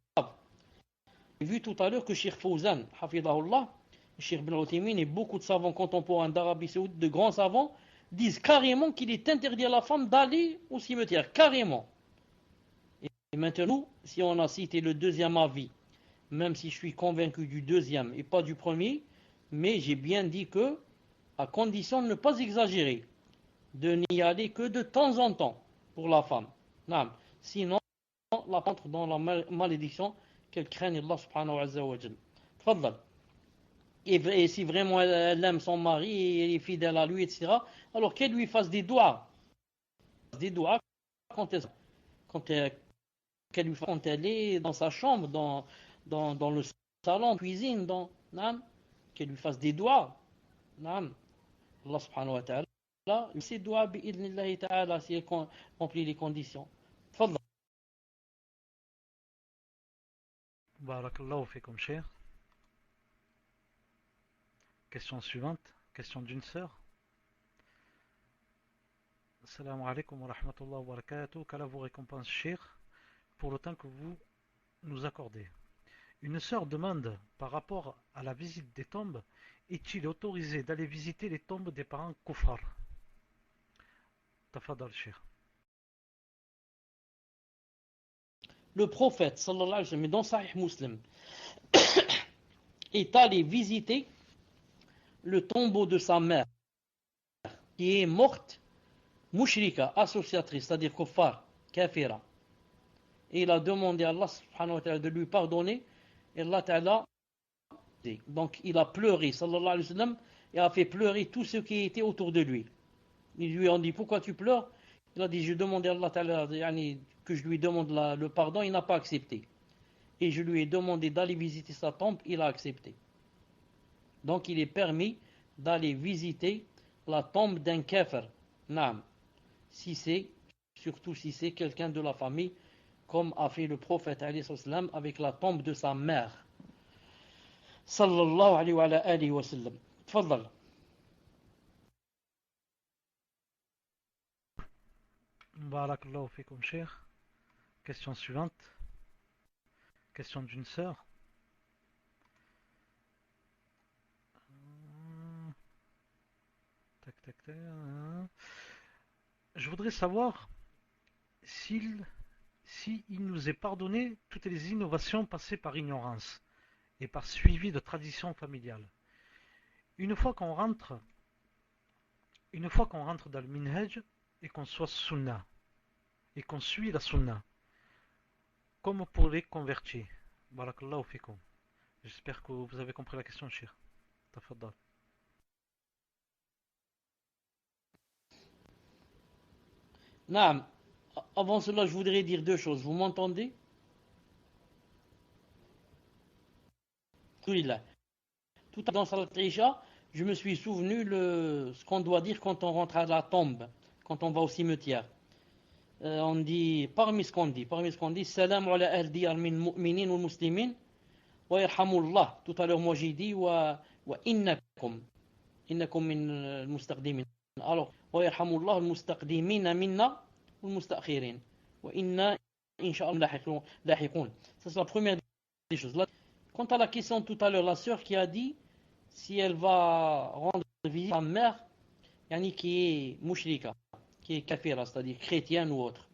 J'ai vu tout à l'heure que Cheikh Fawzan, hafidahullah, Cheikh Ibn Uthaymin et beaucoup de savants contemporains d'Arabie Saoudite, de grands savants, disent carrément qu'il est interdit à la femme d'aller au cimetière, carrément. Et maintenant, si on a cité le deuxième avis, même si je suis convaincu du deuxième et pas du premier, mais j'ai bien dit que, à condition de ne pas exagérer, de n'y aller que de temps en temps pour la femme. Non. Sinon, la rentre dans la malédiction qu'elle craigne Allah subhanahu wa ta'ala. Tfaddal. Et si vraiment elle aime son mari et elle est fidèle à lui, etc., alors qu'elle lui fasse des doigts. Des doigts quand elle est dans sa chambre, dans le salon, cuisine, qu'elle lui fasse des doigts. Allah subhanahu wa ta'ala, ses doigts, bi'idnillahi ta'ala, si elle remplit les conditions. Tfaddal. Barakallahu fikum cheikh. Question suivante, question d'une sœur. Assalamu alaikum wa rahmatullahi wa barakatuh. Qu'Allah vous récompense, cheikh, pour le temps que vous nous accordez. Une sœur demande, par rapport à la visite des tombes, est-il autorisé d'aller visiter les tombes des parents koufar? Tafadal, cheikh. Le prophète, sallallahu alayhi wa sallam, dans Sahih Muslim, est allé visiter le tombeau de sa mère, qui est morte, mushrika, associatrice, c'est-à-dire kuffar, kafira. Et il a demandé à Allah subhanahu wa ta'ala de lui pardonner, et Allah ta'ala, donc il a pleuré, sallallahu alayhi wa sallam, et a fait pleurer tous ceux qui étaient autour de lui. Ils lui ont dit pourquoi tu pleures? Il a dit je demandais à Allah Ta'ala que je lui demande le pardon, il n'a pas accepté. Et je lui ai demandé d'aller visiter sa tombe, il a accepté. Donc il est permis d'aller visiter la tombe d'un kafir. Naam. Surtout si c'est quelqu'un de la famille, comme a fait le prophète alayhi salam avec la tombe de sa mère. Sallallahu alayhi wa sallam. Tfaddal. Barakallahu fikum, cher. Question suivante. Question d'une sœur. Tac, tac, tac. Je voudrais savoir s'il nous est pardonné toutes les innovations passées par ignorance et par suivi de traditions familiales. Une fois qu'on rentre dans le minhaj et qu'on soit sunna et qu'on suit la sunna, comme pour les convertis. Barakallahu fikum. J'espère que vous avez compris la question, cher. Tafaddal. Naam. Avant cela, je voudrais dire deux choses. Vous m'entendez? Oui, là. Tout à l'heure dans Salat Isha, je me suis souvenu ce qu'on doit dire quand on rentre à la tombe, quand on va au cimetière. On dit, parmi ce qu'on dit, Salam ala ahl diyar min mu'minin ou muslimin, wa yarhamullah. Tout à l'heure, moi j'ai dit, wa innakum min mustaqdimin. Alors, wa yarhamullah al-mustaqdimin minna ou al-mustakhirin. Wa inna, insha'Allah, lahiqun. Ça, c'est la première des choses. Quant à la question tout à l'heure, la sœur qui a dit, si elle va rendre visite à sa mère, yani qui est mushrika, qui est kafira, c'est-à-dire chrétienne ou autre.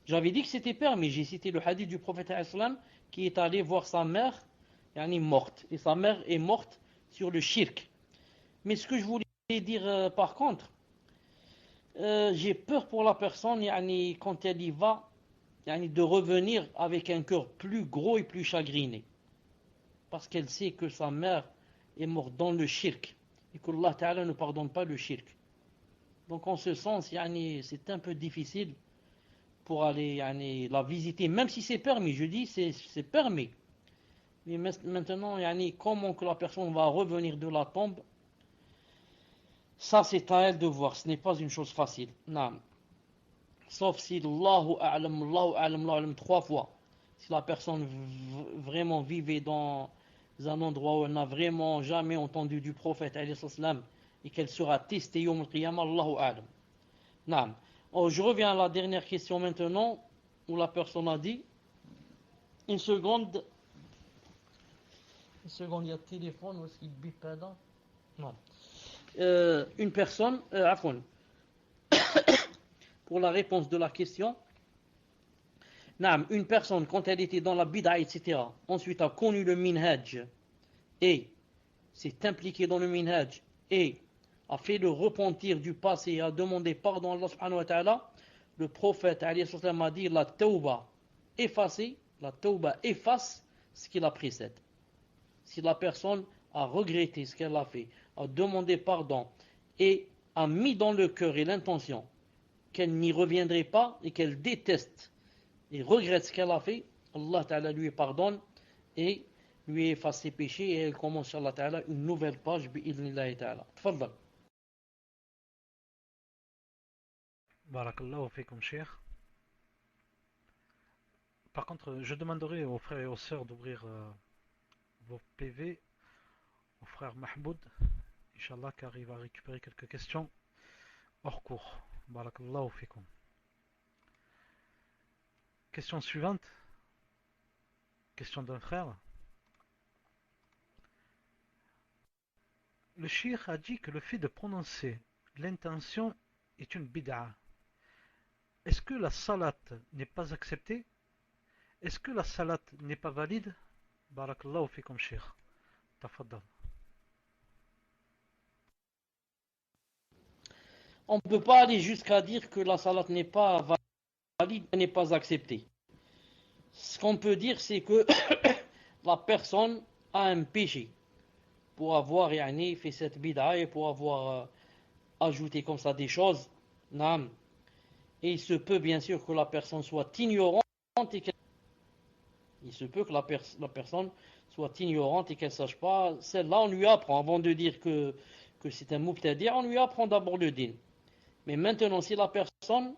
J'avais dit que c'était permis, j'ai cité le hadith du prophète islam qui est allé voir sa mère, yani morte, et sa mère est morte sur le shirk. Mais ce que je voulais dire par contre, j'ai peur pour la personne, yani, quand elle y va, yani, de revenir avec un cœur plus gros et plus chagriné. Parce qu'elle sait que sa mère est morte dans le shirk et que Allah Ta'ala ne pardonne pas le shirk. Donc en ce sens, yani, c'est un peu difficile pour aller yani, la visiter, même si c'est permis. Je dis c'est permis. Mais maintenant, yani, comment que la personne va revenir de la tombe, ça c'est à elle de voir. Ce n'est pas une chose facile. Non. Sauf si Allahu A'lam 3 fois. Si la personne vraiment vivait dans un endroit où elle n'a vraiment jamais entendu du prophète et qu'elle sera testée Yawm al-Qiyamah, Allahu A'lam. Naam. Oh, je reviens à la dernière question maintenant, où la personne a dit, une seconde, il y a le téléphone, où est-ce qu'il bip là? Non. Une personne, pour la réponse de la question, naam, une personne, quand elle était dans la bid'a, etc., ensuite a connu le minhaj, et s'est impliquée dans le minhaj, et a fait le repentir du passé et a demandé pardon à Allah subhanahu wa ta'ala, le prophète alayhi sallam a dit la tauba efface ce qui la précède. Si la personne a regretté ce qu'elle a fait, a demandé pardon et a mis dans le cœur et l'intention qu'elle n'y reviendrait pas et qu'elle déteste et regrette ce qu'elle a fait, Allah ta'ala lui pardonne et lui efface ses péchés et elle commence sur Allah ta'ala une nouvelle page bi'idhnillahi ta'ala. Tfaddal. Barakallahu fikum, cher. Par contre, je demanderai aux frères et aux sœurs d'ouvrir vos PV au frère Mahmoud, Inch'Allah, car il va récupérer quelques questions hors cours. Barakallahu fikum. Question suivante. Question d'un frère. Le cheikh a dit que le fait de prononcer l'intention est une bid'a. Est-ce que la salat n'est pas acceptée? Est-ce que la salat n'est pas valide? Barakallahu fikum, cheikh. Tafaddal. On ne peut pas aller jusqu'à dire que la salat n'est pas valide, n'est pas acceptée. Ce qu'on peut dire, c'est que la personne a un péché. pour avoir yani, fait cette bid'a et pour avoir ajouté comme ça des choses. Naam. Et il se peut bien sûr que la personne soit ignorante et qu'elle... Il se peut que la personne soit ignorante et qu'elle ne sache pas. Celle-là, on lui apprend. Avant de dire que c'est un mubtadi', on lui apprend d'abord le din. Mais maintenant, si la personne,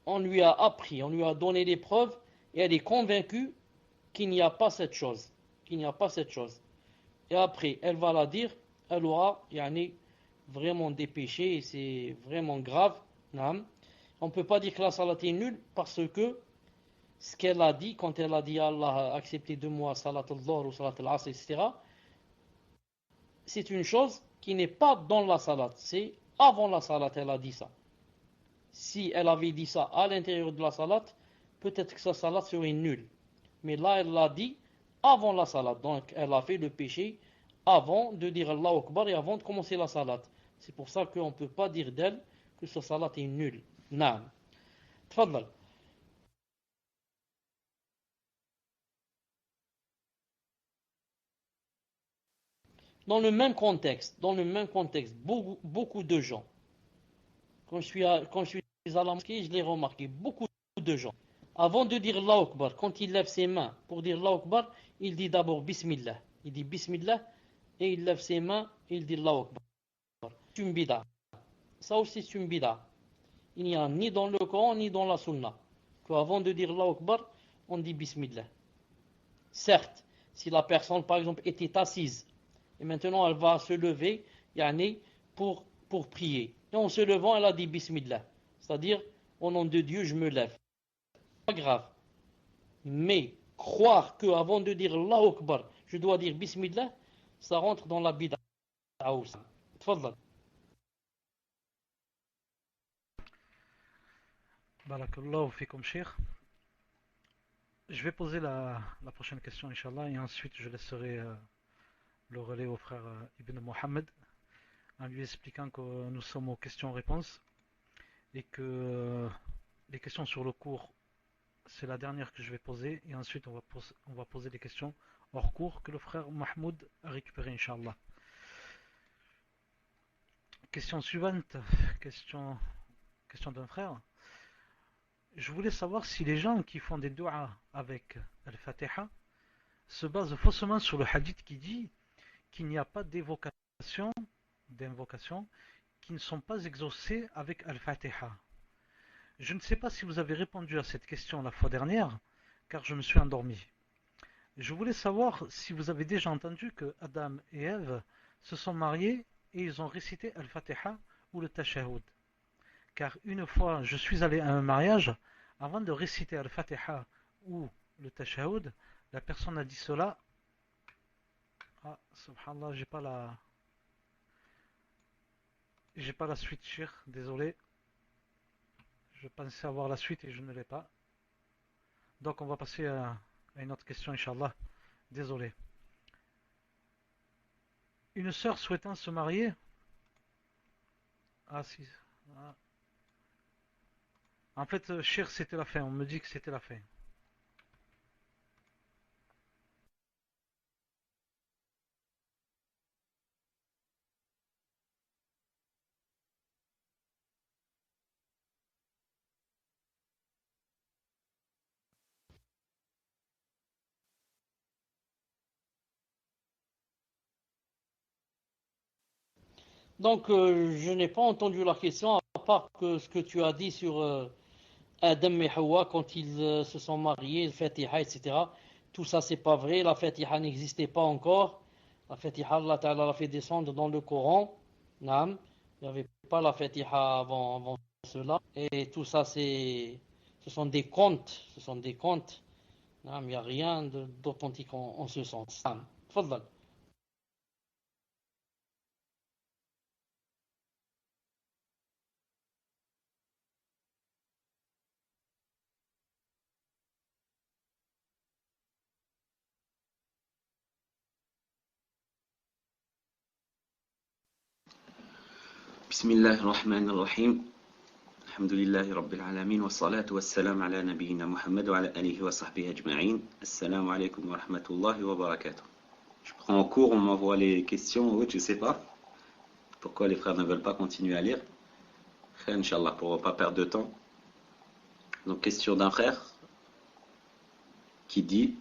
on lui a appris, on lui a donné des preuves et elle est convaincue qu'il n'y a pas cette chose. Qu'il n'y a pas cette chose. Et après, elle va la dire, elle aura yani, vraiment des péchés et c'est vraiment grave. Naam. On ne peut pas dire que la salat est nulle parce que ce qu'elle a dit, quand elle a dit Allah a accepté de moi salat al-dhuhr ou salat al-asr, etc., c'est une chose qui n'est pas dans la salat. C'est avant la salat, elle a dit ça. Si elle avait dit ça à l'intérieur de la salat, peut-être que sa salat serait nulle. Mais là, elle l'a dit avant la salat. Donc, elle a fait le péché avant de dire Allahu Akbar et avant de commencer la salat. C'est pour ça qu'on ne peut pas dire d'elle que sa salat est nulle. Naam. Tfadal. Dans le même contexte, beaucoup de gens, quand je suis à la mosquée, je l'ai remarqué, beaucoup de gens, avant de dire Allahu Akbar, quand il lève ses mains pour dire Allahu Akbar, il dit d'abord Bismillah. Il dit Bismillah et il lève ses mains et il dit Allahu Akbar. C'est une bid'a. Ça aussi c'est une bid'a. Il n'y a ni dans le Coran ni dans la Sunna qu'avant de dire Allahu Akbar, on dit Bismillah. Certes, si la personne par exemple était assise et maintenant elle va se lever yani, pour prier. Et en se levant, elle a dit Bismillah. C'est-à-dire, au nom de Dieu, je me lève. Pas grave. Mais croire qu'avant de dire Allahu Akbar, je dois dire Bismillah, ça rentre dans la bid'a. Tfadal. Barakallahu fikum, Cheikh. Je vais poser la prochaine question, Inch'Allah, et ensuite je laisserai le relais au frère Ibn Mohammed en lui expliquant que nous sommes aux questions-réponses et que les questions sur le cours, c'est la dernière que je vais poser, et ensuite on va poser des questions hors cours que le frère Mahmoud a récupéré, Inch'Allah. Question suivante, question d'un frère. Je voulais savoir si les gens qui font des du'as avec Al-Fatiha se basent faussement sur le hadith qui dit qu'il n'y a pas d'invocations qui ne sont pas exaucées avec Al-Fatiha. Je ne sais pas si vous avez répondu à cette question la fois dernière, car je me suis endormi. Je voulais savoir si vous avez déjà entendu que Adam et Ève se sont mariés et ils ont récité Al-Fatiha ou le Tashahhud. Car une fois, je suis allé à un mariage, avant de réciter Al-Fatiha ou le Tashahhud, la personne a dit cela. Ah, subhanallah, j'ai pas la suite, Cheikh, désolé. Je pensais avoir la suite et je ne l'ai pas. Donc on va passer à une autre question, Inch'Allah. Désolé. Une sœur souhaitant se marier. Ah si. Ah. En fait, Cheikh, c'était la fin. On me dit que c'était la fin. Donc, je n'ai pas entendu la question, à part que ce que tu as dit sur Adam et Hawa quand ils se sont mariés, le Fatiha, etc. Tout ça, c'est pas vrai. La Fatiha n'existait pas encore. La Fatiha, Allah Ta'ala l'a fait descendre dans le Coran. Naam. Il n'y avait pas la Fatiha avant cela. Et tout ça, ce sont des contes. Ce sont des contes. Naam. Il n'y a rien d'authentique en ce sens. Naam. Tfadal. بسم الله الرحمن الرحيم الحمد لله رب العالمين والصلاة والسلام على نبينا محمد وعلى آله وصحبه أجمعين السلام عليكم ورحمة الله وبركاته Je prends en cours, on m'envoie les questions, ou autre, je sais pas. Pourquoi les frères ne veulent pas continuer à lire? Inch'Allah, pour ne pas perdre de temps. Donc, question d'un frère qui dit: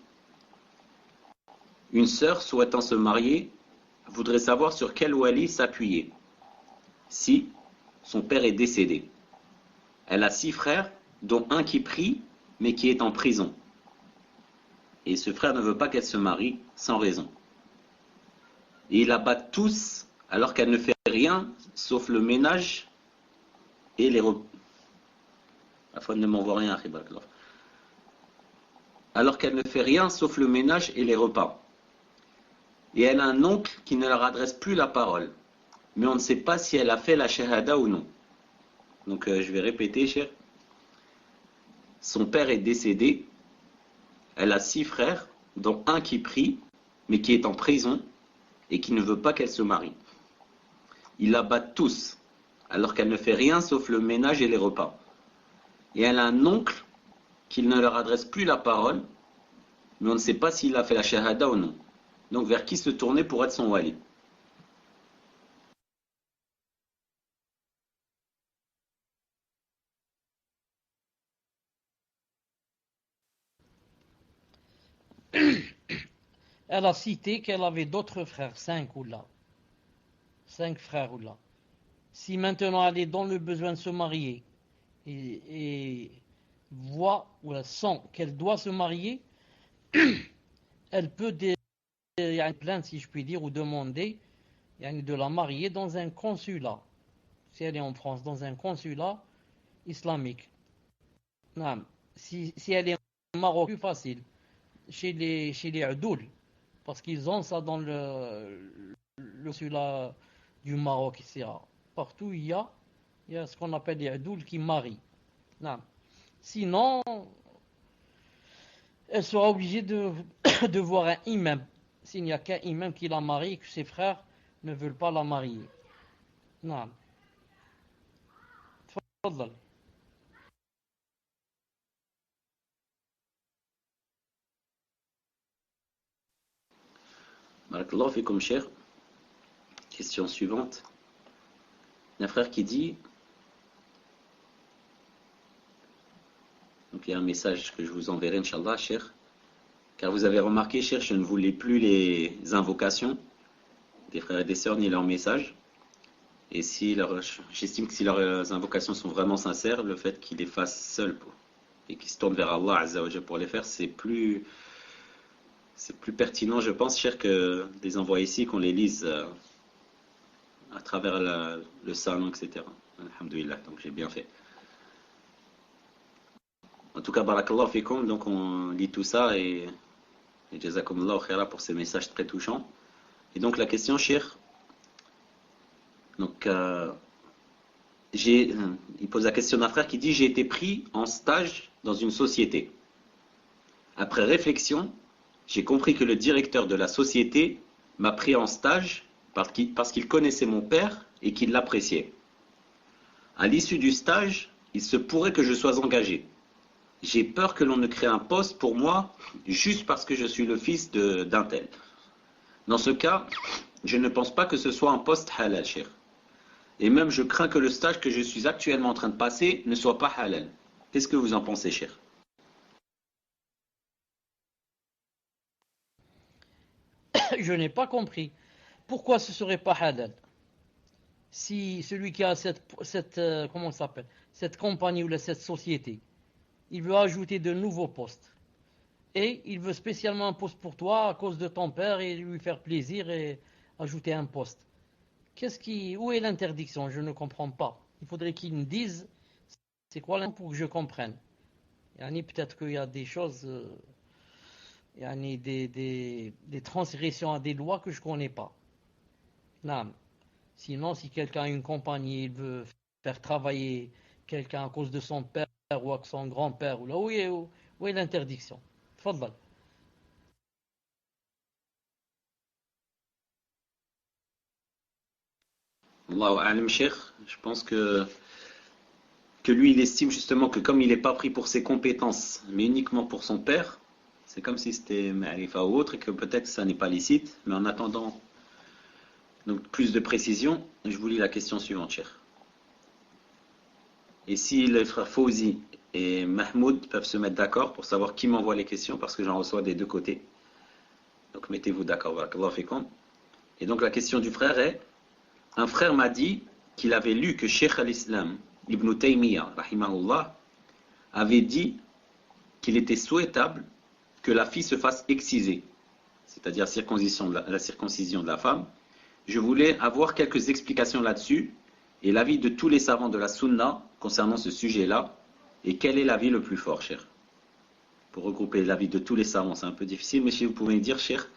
une sœur souhaitant se marier voudrait savoir sur quel wali s'appuyer si son père est décédé. Elle a 6 frères, dont un qui prie, mais qui est en prison. Et ce frère ne veut pas qu'elle se marie sans raison. Et il la bat tous alors qu'elle ne fait rien sauf le ménage et les repas. Afin ne m'envoie rien, alors qu'elle ne fait rien sauf le ménage et les repas. Et elle a un oncle qui ne leur adresse plus la parole. Mais on ne sait pas si elle a fait la shahada ou non. Donc je vais répéter, cher. Son père est décédé. Elle a 6 frères, dont un qui prie, mais qui est en prison et qui ne veut pas qu'elle se marie. Ils la battent tous, alors qu'elle ne fait rien sauf le ménage et les repas. Et elle a un oncle qui ne leur adresse plus la parole, mais on ne sait pas s'il a fait la shahada ou non. Donc vers qui se tourner pour être son wali? Elle a cité qu'elle avait d'autres frères, 5 ou là. 5 frères ou là. Si maintenant elle est dans le besoin de se marier et voit ou elle sent qu'elle doit se marier, elle peut plaindre, si je puis dire, ou demander de la marier dans un consulat. Si elle est en France, dans un consulat islamique. Non. Si elle est au Maroc, plus facile. Chez les Adoul, parce qu'ils ont ça dans le consulat du Maroc, etc. Partout il y a ce qu'on appelle les Adoul qui marient. Non. Sinon, elle sera obligée de voir un imam. S'il n'y a qu'un imam qui la marie et que ses frères ne veulent pas la marier. Non. تفضل. Barakallahu fikum, cher. Question suivante. Il y a un frère qui dit, donc il y a un message que je vous enverrai, Inch'Allah, cher. Car vous avez remarqué, cher, je ne vous lis plus les invocations des frères et des sœurs ni leurs messages. Et j'estime que si leurs invocations sont vraiment sincères, le fait qu'ils les fassent seuls et qu'ils se tournent vers Allah Azza wa Jalla pour les faire, c'est plus pertinent, je pense, cher, que de les envoyer ici, qu'on les lise à travers le salon, etc. Alhamdulillah, donc j'ai bien fait. En tout cas, barakallahu fikum, donc on lit tout ça et jazakumullahu khaira pour ces messages très touchants. Et donc la question, cher, donc il pose la question d'un frère qui dit: j'ai été pris en stage dans une société. Après réflexion, j'ai compris que le directeur de la société m'a pris en stage parce qu'il connaissait mon père et qu'il l'appréciait. À l'issue du stage, il se pourrait que je sois engagé. J'ai peur que l'on ne crée un poste pour moi juste parce que je suis le fils d'un tel. Dans ce cas, je ne pense pas que ce soit un poste halal, cher. Et même je crains que le stage que je suis actuellement en train de passer ne soit pas halal. Qu'est-ce que vous en pensez, cher? Je n'ai pas compris. Pourquoi ce serait pas halal? Si celui qui a comment ça s'appelle, cette compagnie ou cette société, il veut ajouter de nouveaux postes. Et il veut spécialement un poste pour toi à cause de ton père et lui faire plaisir et ajouter un poste. Où est l'interdiction? Je ne comprends pas. Il faudrait qu'il me dise c'est quoi l'interdiction pour que je comprenne. Peut-être qu'il y a des choses, des transgressions à des lois que je ne connais pas. Non. Sinon, si quelqu'un a une compagnie, il veut faire travailler quelqu'un à cause de son père ou à son grand-père, où est l'interdiction? Tfadal. Allahu a'lam, cher. Je pense que lui, il estime justement que comme il n'est pas pris pour ses compétences, mais uniquement pour son père, C'est comme si c'était ma'rifa ou autre et que peut-être ça n'est pas licite, mais en attendant donc plus de précision, je vous lis la question suivante, cher. Et si les frères Fawzi et Mahmoud peuvent se mettre d'accord pour savoir qui m'envoie les questions, parce que j'en reçois des deux côtés. Donc mettez-vous d'accord, barakallahu fikum. Et donc la question du frère est, un frère m'a dit qu'il avait lu que Cheikh al-Islam, Ibn Taymiyyah, rahimahullah, avait dit qu'il était souhaitable que la fille se fasse exciser, c'est-à-dire la circoncision de la femme. Je voulais avoir quelques explications là-dessus et l'avis de tous les savants de la Sunna concernant ce sujet-là. Et quel est l'avis le plus fort, cher? Pour regrouper l'avis de tous les savants, c'est un peu difficile, mais si vous pouvez me dire, cher,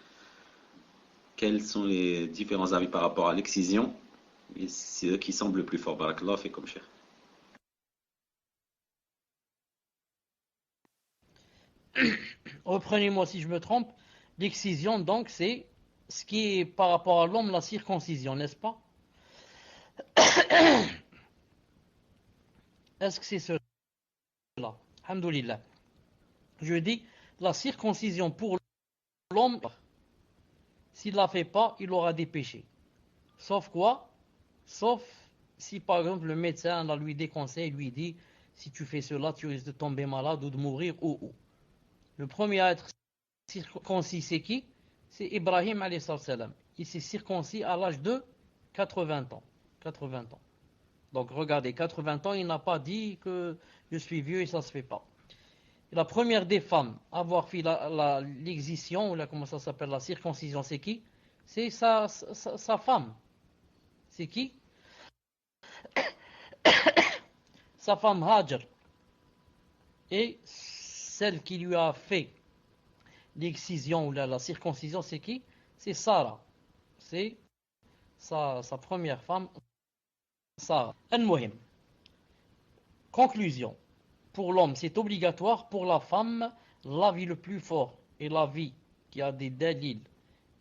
quels sont les différents avis par rapport à l'excision, et c'est eux qui semblent le plus fort. Barakallah, fait comme cher. Reprenez-moi si je me trompe. L'excision, donc, c'est ce qui est par rapport à l'homme, la circoncision, n'est-ce pas? Est-ce que c'est cela? Alhamdoulilah. Je dis, la circoncision pour l'homme, s'il ne la fait pas, il aura des péchés. Sauf quoi? Sauf si par exemple le médecin lui déconseille, lui dit, si tu fais cela, tu risques de tomber malade ou de mourir ou. Le premier à être circoncis, c'est qui? C'est Ibrahim alayhi salam. Il s'est circoncis à l'âge de 80 ans. 80 ans. Donc regardez, 80 ans, il n'a pas dit que je suis vieux et ça ne se fait pas. Et la première des femmes à avoir fait l'excision, ou comment ça s'appelle, la circoncision, c'est qui? C'est sa femme. C'est qui? Sa femme Hajar. Et celle qui lui a fait l'excision ou la circoncision, c'est qui? C'est Sarah. C'est sa première femme, Sarah. Al-Muhim. Conclusion. Pour l'homme, c'est obligatoire. Pour la femme, l'avis le plus fort et l'avis qui a des dalils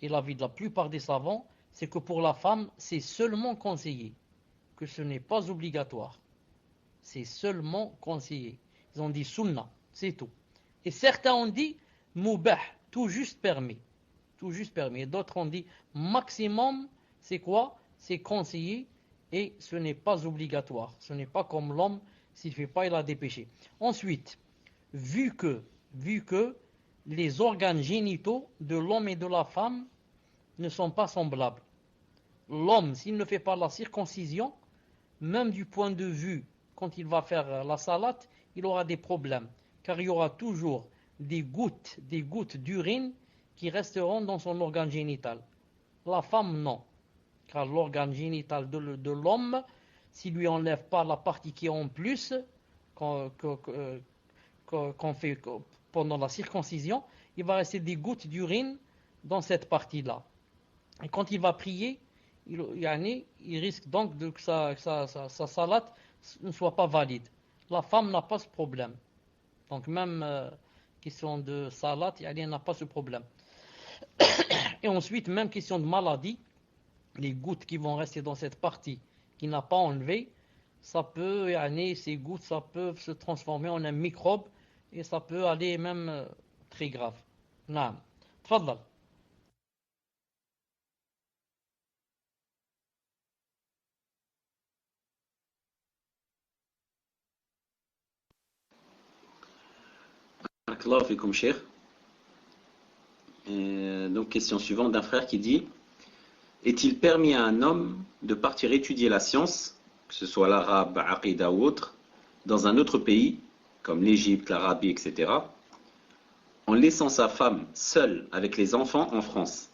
et l'avis de la plupart des savants, c'est que pour la femme, c'est seulement conseillé, que ce n'est pas obligatoire. C'est seulement conseillé. Ils ont dit sunna, c'est tout. Et certains ont dit mubah, tout juste permis. Tout juste permis. Et d'autres ont dit maximum, c'est quoi? C'est conseillé et ce n'est pas obligatoire. Ce n'est pas comme l'homme, s'il ne fait pas, il a des péchés. Ensuite, vu que les organes génitaux de l'homme et de la femme ne sont pas semblables. L'homme, s'il ne fait pas la circoncision, même du point de vue, quand il va faire la salate, il aura des problèmes. Car il y aura toujours des gouttes d'urine qui resteront dans son organe génital. La femme, non. Car l'organe génital de l'homme, s'il ne lui enlève pas la partie qui est en plus, qu'on fait pendant la circoncision, il va rester des gouttes d'urine dans cette partie-là. Et quand il va prier, il risque donc que sa salate ne soit pas valide. La femme n'a pas ce problème. Donc même question de salate, elle n'a pas ce problème. Et ensuite, même question de maladie, les gouttes qui vont rester dans cette partie qui n'a pas enlevé, ça peut, ces gouttes, ça peut se transformer en un microbe et ça peut aller même très grave. Naam. Tfaddal. Barakallahu fikum, cher. Donc question suivante d'un frère qui dit: est-il permis à un homme de partir étudier la science, que ce soit l'arabe, aqida ou autre, dans un autre pays, comme l'Égypte, l'Arabie, etc., en laissant sa femme seule avec les enfants en France?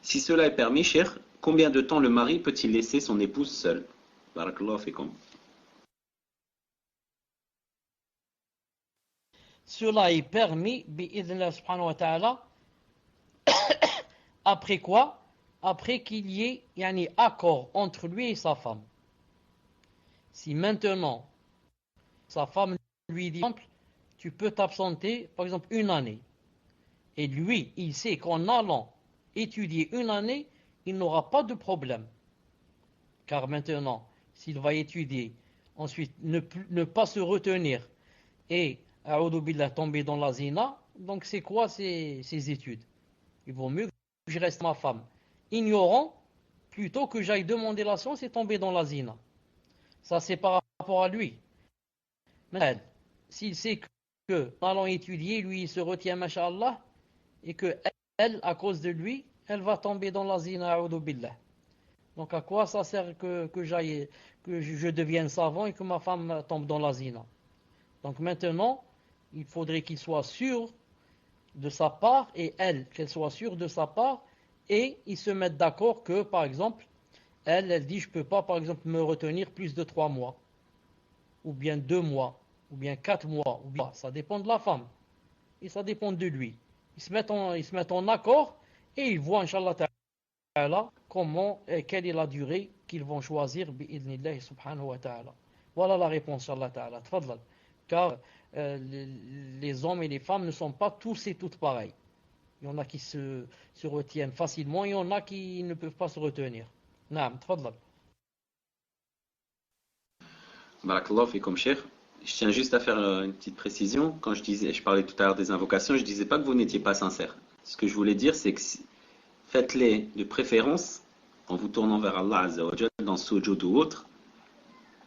Si cela est permis, cher, combien de temps le mari peut-il laisser son épouse seule? Barakallahu fikum. Cela est permis, bi'idhnillah subhanahu wa ta'ala, après quoi? Après qu'il y ait accord entre lui et sa femme. Si maintenant sa femme lui dit, tu peux t'absenter par exemple une année, et lui il sait qu'en allant étudier une année, il n'aura pas de problème, car maintenant s'il va étudier, ensuite ne pas se retenir et a'udhu billah tomber dans la zina, Donc c'est quoi ces études? Il vaut mieux que je reste ma femme ignorant plutôt que j'aille demander la science et tomber dans la zina. Ça c'est par rapport à lui. Mais s'il sait que en allant étudier, lui il se retient, masha'Allah, et que elle, à cause de lui, elle va tomber dans la zina, a'udhu billah. Donc à quoi ça sert que j'aille, que je devienne savant et que ma femme tombe dans la zina? Donc maintenant, il faudrait qu'il soit sûr de sa part et elle, qu'elle soit sûre de sa part et ils se mettent d'accord que, par exemple, elle dit je peux pas, par exemple, me retenir plus de 3 mois, ou bien 2 mois, ou bien 4 mois, ou bien ça dépend de la femme et ça dépend de lui. Ils se mettent en accord et ils voient, Inch'Allah Ta'ala, comment et quelle est la durée qu'ils vont choisir, bi'idnillahi subhanahu wa ta'ala. Voilà la réponse, Inch'Allah Ta'ala. Tfadlal. Car les hommes et les femmes ne sont pas tous et toutes pareils. Il y en a qui se retiennent facilement, et il y en a qui ne peuvent pas se retenir. Naam, tfadlal. Barakallahu fikum, Cheikh. Je tiens juste à faire une petite précision. Quand je parlais tout à l'heure des invocations, je disais pas que vous n'étiez pas sincère. Ce que je voulais dire, c'est que faites-les de préférence en vous tournant vers Allah Azza wa Jal dans sujoud ou autre.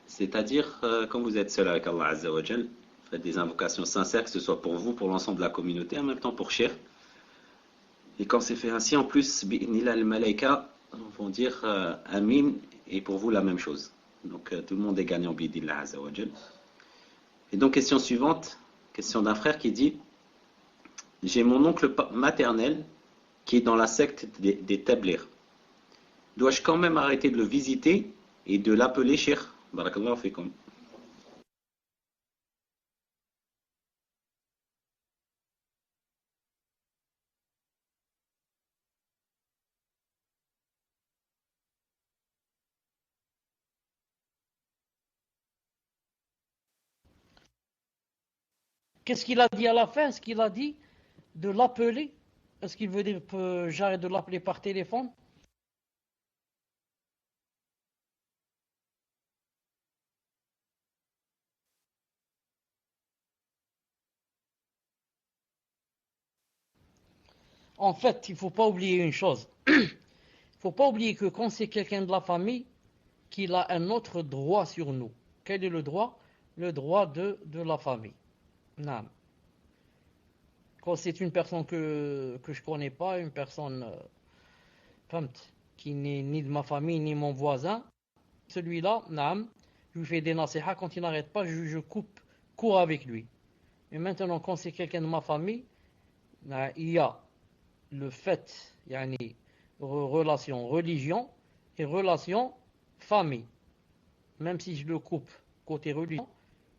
C'est-à-dire, quand vous êtes seul avec Allah Azza wa Jal, faites des invocations sincères, que ce soit pour vous, pour l'ensemble de la communauté, en même temps pour Cheikh. Et quand c'est fait ainsi, en plus, bi'nillah al-malaika vont dire Amin, et pour vous la même chose. Donc tout le monde est gagnant, bi'nillah Azza wa Jal. Et donc, question suivante, question d'un frère qui dit j'ai mon oncle maternel qui est dans la secte des Tablir. Dois-je quand même arrêter de le visiter et de l'appeler Cheikh? Barakallahu fikum. Qu'est-ce qu'il a dit à la fin? Est-ce qu'il a dit de l'appeler? Est-ce qu'il veut dire que j'arrête de l'appeler par téléphone? En fait, il ne faut pas oublier une chose. Il ne faut pas oublier que quand c'est quelqu'un de la famille, qu'il a un autre droit sur nous. Quel est le droit? Le droit de la famille. Non. Quand c'est une personne que je ne connais pas, une personne qui n'est ni de ma famille ni mon voisin, celui-là, naam, je lui fais des nasiha, quand il n'arrête pas, je coupe court avec lui. Mais maintenant, quand c'est quelqu'un de ma famille, il y a le fait, yani, relation religion et relation famille. Même si je le coupe côté religion,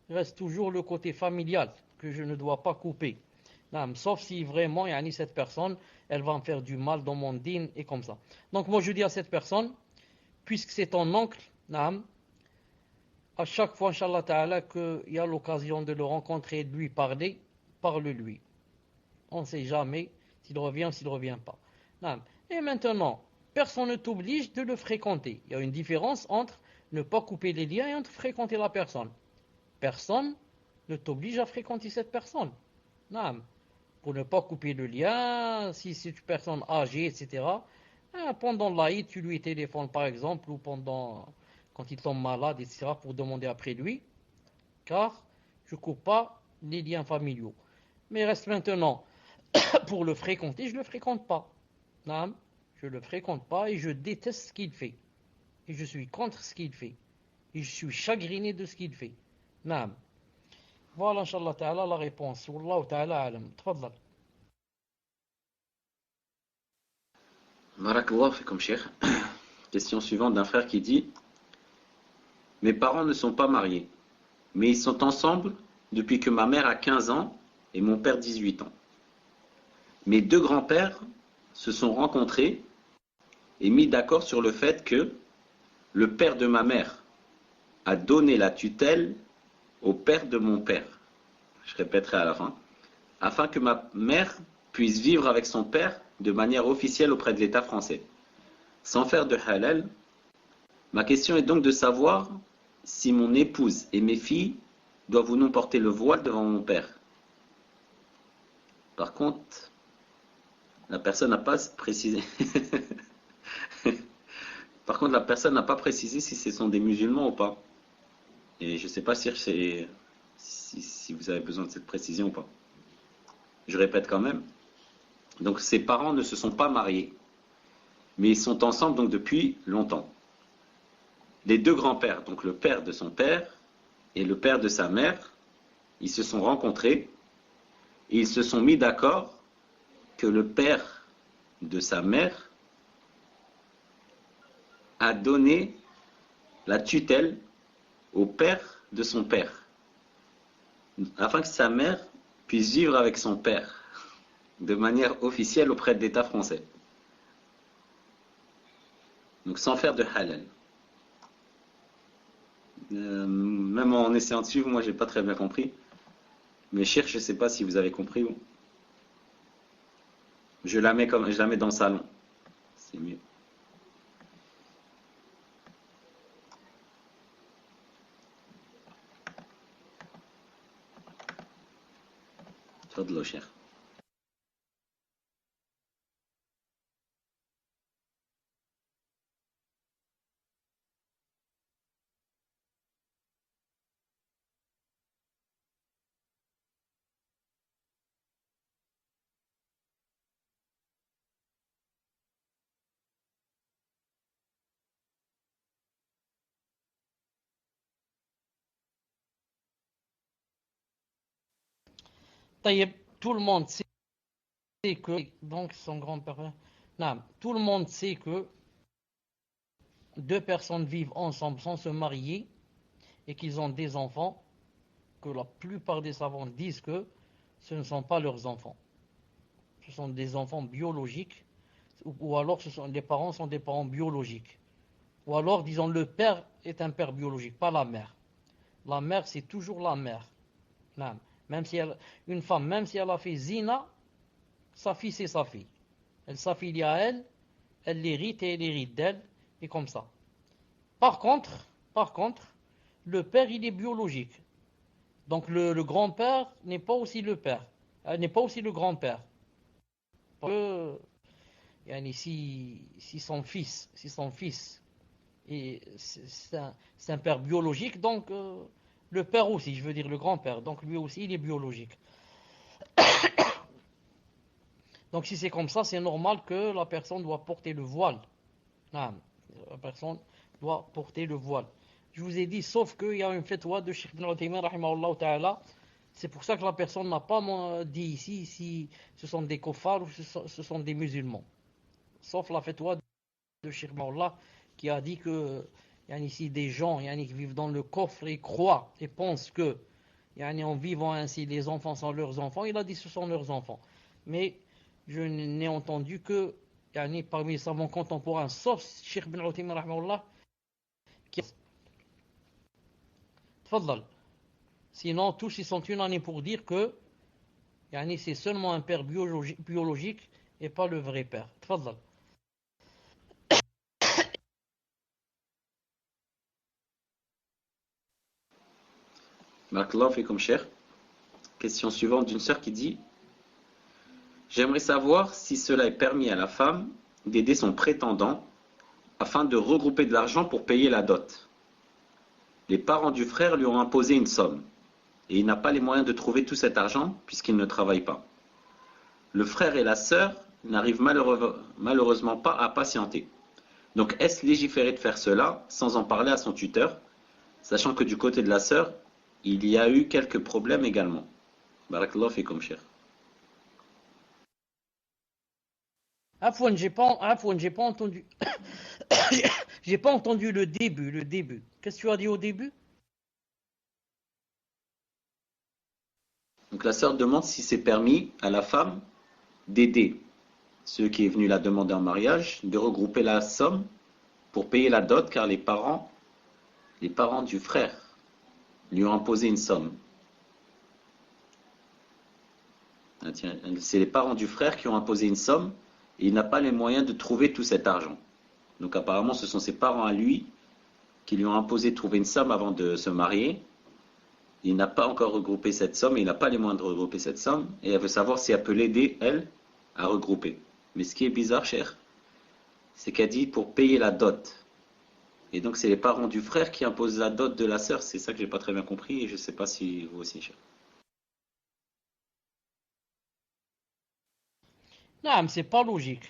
il reste toujours le côté familial que je ne dois pas couper. Naam, sauf si vraiment, yani, cette personne, elle va me faire du mal dans mon din et comme ça. Donc moi je dis à cette personne, puisque c'est ton oncle, naam, à chaque fois, Inch'Allah Ta'ala, qu'il y a l'occasion de le rencontrer et de lui parler, parle-lui. On ne sait jamais s'il revient ou s'il ne revient pas. Naam. Et maintenant, personne ne t'oblige de le fréquenter. Il y a une différence entre ne pas couper les liens et entre fréquenter la personne. Personne ne t'oblige à fréquenter cette personne. Naam. Pour ne pas couper le lien, si c'est une personne âgée, etc. Pendant l'Aïd, tu lui téléphones par exemple, ou quand il tombe malade, etc., pour demander après lui, car je ne coupe pas les liens familiaux. Mais reste maintenant, pour le fréquenter, je ne le fréquente pas. Non, je ne le fréquente pas et je déteste ce qu'il fait. Et je suis contre ce qu'il fait. Et je suis chagriné de ce qu'il fait. Non. Voilà, Inch'Allah Ta'ala, la réponse. Wallahu Ta'ala alam. Tfadlal. Barakallahu fikum, Cheikh. Question suivante d'un frère qui dit mes parents ne sont pas mariés, mais ils sont ensemble depuis que ma mère a 15 ans et mon père 18 ans. Mes deux grands-pères se sont rencontrés et mis d'accord sur le fait que le père de ma mère a donné la tutelle au père de mon père. Je répéterai à la fin. Afin que ma mère puisse vivre avec son père de manière officielle auprès de l'État français. Sans faire de halal, ma question est donc de savoir si mon épouse et mes filles doivent ou non porter le voile devant mon père. Par contre, la personne n'a pas précisé. Par contre, la personne n'a pas précisé si ce sont des musulmans ou pas. Et je ne sais pas si vous avez besoin de cette précision ou pas. Je répète quand même. Donc, ses parents ne se sont pas mariés, mais ils sont ensemble donc depuis longtemps. Les deux grands-pères, donc le père de son père et le père de sa mère, ils se sont rencontrés et ils se sont mis d'accord que le père de sa mère a donné la tutelle au père de son père, afin que sa mère puisse vivre avec son père de manière officielle auprès de l'État français. Donc sans faire de halal. Même en essayant de suivre, moi j'ai pas très bien compris. Mais cher, je sais pas si vous avez compris. Je la mets dans le salon. C'est mieux. تفضلوا شيخ. طيب, tout le monde sait que, donc son grand-père, non, tout le monde sait que deux personnes vivent ensemble sans se marier et qu'ils ont des enfants, que la plupart des savants disent que ce ne sont pas leurs enfants. Ce sont des enfants biologiques, ou alors les parents sont des parents biologiques. Ou alors, disons, le père est un père biologique, pas la mère. La mère, c'est toujours la mère. Non. Même si une femme, même si elle a fait zina, sa fille, c'est sa fille. Elle s'affilie à elle, elle l'hérite et elle hérite d'elle, et comme ça. Par contre, le père, il est biologique. Donc le grand-père n'est pas aussi le père, n'est pas aussi le grand-père. Parce que si son fils, c'est un père biologique, donc le père aussi, je veux dire le grand-père, donc lui aussi il est biologique. Donc si c'est comme ça, c'est normal que la personne doit porter le voile. Non, la personne doit porter le voile. Je vous ai dit, sauf qu'il y a une fatwa de Cheikh Ibn Uthaymin, rahimahullah ta'ala. C'est pour ça que la personne n'a pas dit ici si ce sont des kofars ou ce sont des musulmans. Sauf la fatwa de Cheikh Ibn Allah qui a dit que il y a ici des gens qui vivent dans le coffre et croient et pensent que en vivant ainsi les enfants sont leurs enfants. Il a dit ce sont leurs enfants. Mais je n'ai entendu que parmi les savants contemporains, sauf Cheikh Ibn Uthaymin, rahimahullah, qui Tfaddal. Sinon, tous ils sont unanimes pour dire que c'est seulement un père biologique et pas le vrai père. Tfaddal. Barakallahu fikum cher. Question suivante d'une sœur qui dit: j'aimerais savoir si cela est permis à la femme d'aider son prétendant afin de regrouper de l'argent pour payer la dot. Les parents du frère lui ont imposé une somme et il n'a pas les moyens de trouver tout cet argent puisqu'il ne travaille pas. Le frère et la sœur n'arrivent malheureusement pas à patienter. Donc est-ce légiféré de faire cela sans en parler à son tuteur, sachant que du côté de la sœur, il y a eu quelques problèmes également. Barakallahu fikum cher. Afwan, j'ai pas entendu. J'ai pas entendu le début. Qu'est-ce que tu as dit au début? Donc la sœur demande si c'est permis à la femme d'aider ceux qui est venu la demander en mariage, de regrouper la somme pour payer la dot, car les parents du frère lui ont imposé une somme. C'est les parents du frère qui ont imposé une somme et il n'a pas les moyens de trouver tout cet argent. Donc apparemment ce sont ses parents à lui qui lui ont imposé de trouver une somme avant de se marier. il n'a pas encore regroupé cette somme, il n'a pas les moyens de regrouper cette somme, et elle veut savoir si elle peut l'aider, elle, à regrouper. Mais ce qui est bizarre, cher, c'est qu'elle dit pour payer la dot. Et donc c'est les parents du frère qui imposent la dot de la sœur. C'est ça que j'ai pas très bien compris, et je sais pas si vous aussi, cher. Non, mais c'est pas logique.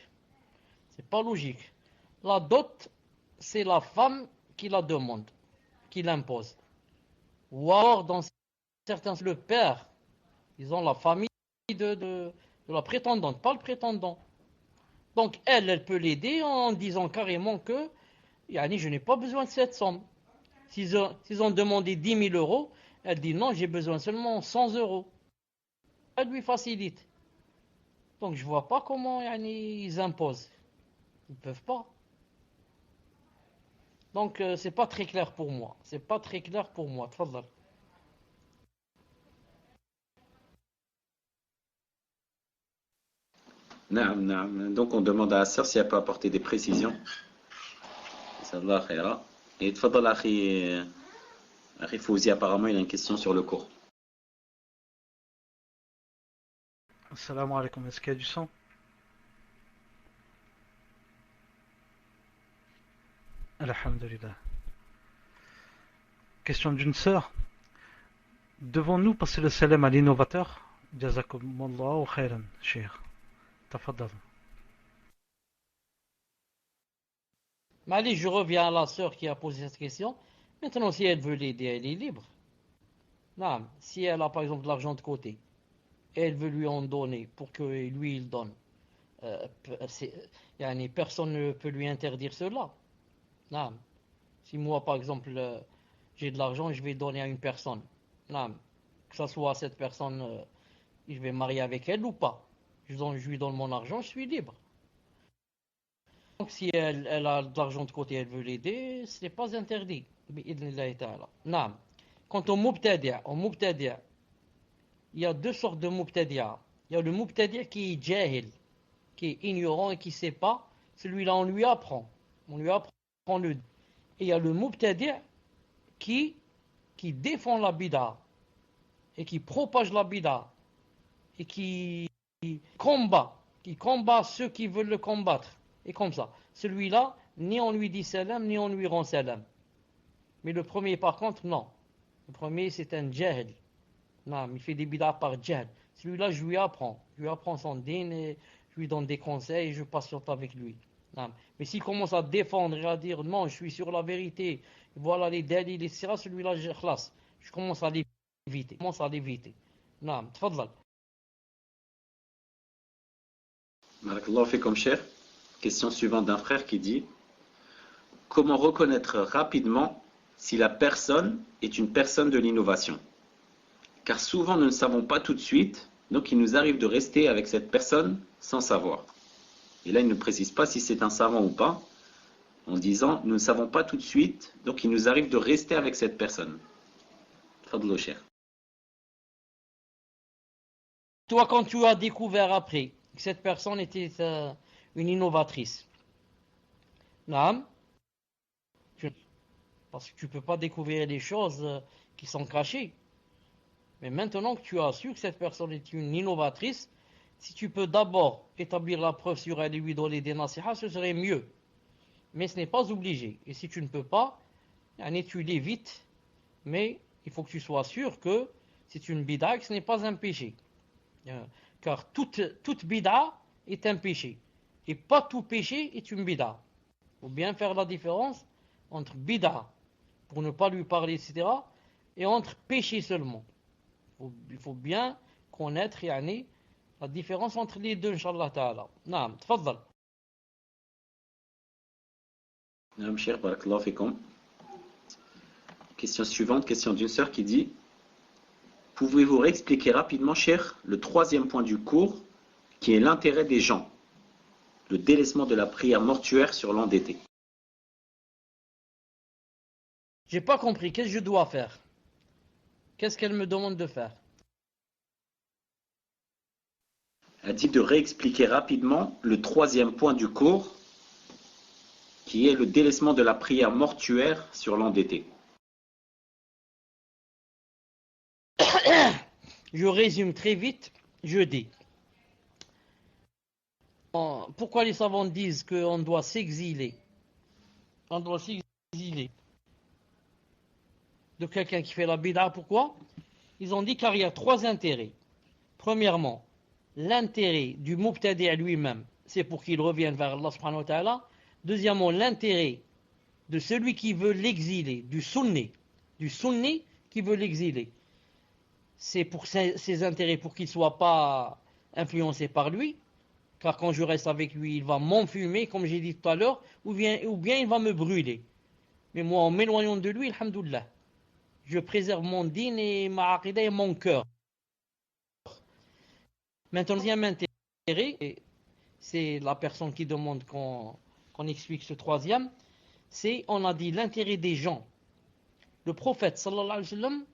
C'est pas logique. La dot, c'est la femme qui la demande, qui l'impose. Ou alors, dans certains, le père, disons la famille de la prétendante, pas le prétendant. Donc elle peut l'aider en disant carrément que yani, je n'ai pas besoin de cette somme. S'ils ont demandé 10 000 euros, elle dit non, j'ai besoin seulement 100 euros. Elle lui facilite. Donc je vois pas comment yani, ils imposent. Ils peuvent pas. Donc c'est pas très clair pour moi. C'est pas très clair pour moi. Tfadal. Naam, naam. Donc on demande à la sœur si elle peut apporter des précisions. Inch'Allah khaira. Et tfadal akhi Fouzi, apparemment il a une question sur le cours. Assalamu alaikum, est-ce qu'il y a du sang? Alhamdulillah. Question d'une sœur. Devons-nous passer le salam à l'innovateur? Jazakumullahu khairan, cheikh. Tafaddal. Mais allez, je reviens à la sœur qui a posé cette question. Maintenant, si elle veut l'aider, elle est libre. Non, si elle a par exemple de l'argent de côté, et elle veut lui en donner pour que lui il donne, yani, personne ne peut lui interdire cela. Non. Si moi par exemple j'ai de l'argent, je vais donner à une personne. Non. Que ce soit cette personne, je vais marier avec elle ou pas. Je lui donne mon argent, je suis libre. Donc si elle a de l'argent de côté, elle veut l'aider, ce n'est pas interdit. Non. Quant au mubtadi', il y a deux sortes de mubtadi'a. Il y a le mubtadi' qui est jahil, qui est ignorant et qui ne sait pas. Celui-là, on lui apprend. On lui apprend le. Et il y a le mubtadi' qui défend la bid'a et qui propage la bid'a et qui combat ceux qui veulent le combattre. Et comme ça. Celui-là, ni on lui dit salam, ni on lui rend salam. Mais le premier, par contre, non. Le premier, c'est un jahil. Non, il fait des bid'as par jahl. Celui-là, je lui apprends. Je lui apprends son din et je lui donne des conseils et je patiente avec lui. Non. Mais s'il commence à défendre et à dire non, je suis sur la vérité, voilà les dalils, etc., celui-là, je commence à l'éviter. Non, tfadlal. Barakallahu fikum, cher. Question suivante d'un frère qui dit: comment reconnaître rapidement si la personne est une personne de l'innovation? Car souvent nous ne savons pas tout de suite, donc il nous arrive de rester avec cette personne sans savoir. Et là il ne précise pas si c'est un savant ou pas, en disant nous ne savons pas tout de suite, donc il nous arrive de rester avec cette personne. Fadlo cher. Toi, quand tu as découvert après que cette personne était une innovatrice, non, parce que tu ne peux pas découvrir les choses qui sont cachées. Mais maintenant que tu as su que cette personne est une innovatrice, si tu peux d'abord établir la preuve sur elle et lui donner des nasihas, ce serait mieux. Mais ce n'est pas obligé. Et si tu ne peux pas, tu l'évites. Mais il faut que tu sois sûr que c'est une bid'a, que ce n'est pas un péché. Car toute bid'a est un péché. Et pas tout péché est une bid'a. Il faut bien faire la différence entre bid'a, pour ne pas lui parler, etc., et entre péché seulement. Il faut bien connaître la différence entre les deux, Inch'Allah Ta'ala. Naam, tfaddal. Naam, cher, barakallahu fikum. Question suivante, question d'une sœur qui dit: pouvez-vous réexpliquer rapidement, cher, le troisième point du cours, qui est l'intérêt des gens, le délaissement de la prière mortuaire sur l'endetté? J'ai pas compris, qu'est-ce que je dois faire? Qu'est-ce qu'elle me demande de faire? Elle dit de réexpliquer rapidement le troisième point du cours, qui est le délaissement de la prière mortuaire sur l'endetté. Je résume très vite, je dis. Pourquoi les savants disent qu'on doit s'exiler? On doit s'exiler de quelqu'un qui fait la bid'a. Pourquoi? Ils ont dit car il y a trois intérêts. Premièrement, l'intérêt du mubtadi' lui-même, c'est pour qu'il revienne vers Allah subhanahu wa ta'ala. Deuxièmement, l'intérêt de celui qui veut l'exiler, du sunni qui veut l'exiler. C'est pour ses intérêts, pour qu'il ne soit pas influencé par lui, car quand je reste avec lui, il va m'enfumer, comme j'ai dit tout à l'heure, ou bien il va me brûler. Mais moi, en m'éloignant de lui, alhamdoulilah, je préserve mon din et ma aqidah et mon cœur. Maintenant, le deuxième intérêt, c'est la personne qui demande qu'on explique ce troisième, c'est, on a dit, l'intérêt des gens. Le prophète, sallallahu alayhi wa sallam,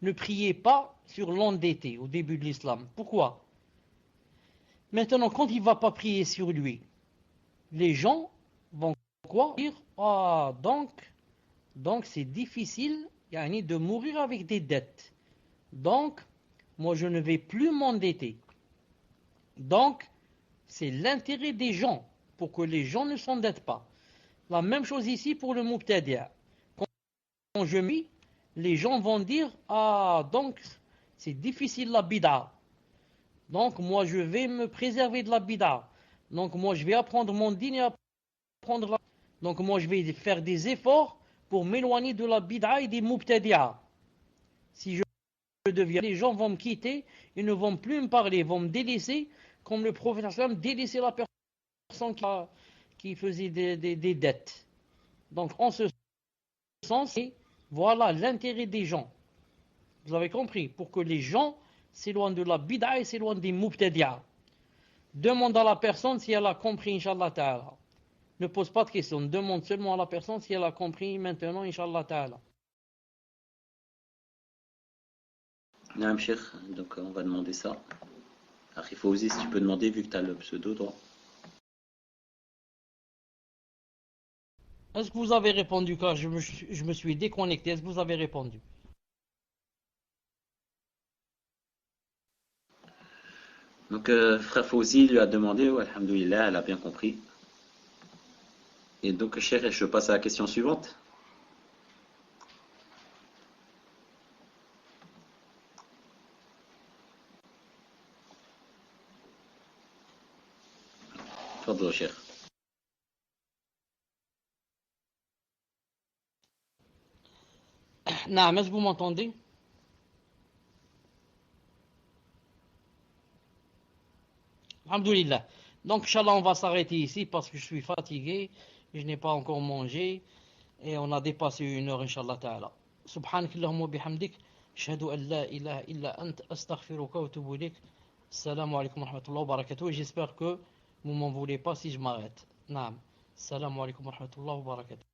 ne priait pas sur l'endetté au début de l'islam. Pourquoi? Maintenant, quand il ne va pas prier sur lui, les gens vont quoi? Dire, ah, donc c'est difficile de mourir avec des dettes. Donc, moi je ne vais plus m'endetter. Donc, c'est l'intérêt des gens, pour que les gens ne s'endettent pas. La même chose ici pour le mubtadi'. Quand je mis, les gens vont dire, ah, donc c'est difficile la bid'a. Donc moi je vais me préserver de la bid'a. Donc moi je vais apprendre mon din et apprendre la... Donc moi je vais faire des efforts pour m'éloigner de la bid'a et des mubtadi'a. Si je deviens, les gens vont me quitter, ils ne vont plus me parler, ils vont me délaisser, comme le prophète sallam délaissait la personne qui faisait des dettes. Donc en ce sens, voilà l'intérêt des gens. Vous avez compris? Pour que les gens s'éloignent de la bid'a et s'éloignent des mubtadi'a. Demande à la personne si elle a compris, Inch'Allah Ta'ala. Ne pose pas de questions, demande seulement à la personne si elle a compris maintenant, Inch'Allah Ta'ala. Naam, Cheikh, donc on va demander ça. Alors il faut oser, si tu peux demander, vu que tu as le pseudo droit. Est-ce que vous avez répondu? Car je me suis déconnecté. Est-ce que vous avez répondu? Donc frère Fauzi lui a demandé, ouais, alhamdoulilah, elle a bien compris. Et donc Cheikh, je passe à la question suivante. Tfadlo, Cheikh. Naam, est-ce que vous m'entendez? Alhamdoulilah. Donc, Inch'Allah, on va s'arrêter ici parce que je suis fatigué, je n'ai pas encore mangé et on a dépassé 1 heure, Inch'Allah Ta'ala. Subhanakallahumma bihamdik, ashhadu an la ilaha illa ant, astaghfiruka wa atubu ilayk. Assalamu alaikum wa rahmatullahi wa barakatuh. J'espère que vous m'en voulez pas si je m'arrête. Naam. Assalamu alaikum wa rahmatullahi wa barakatuh.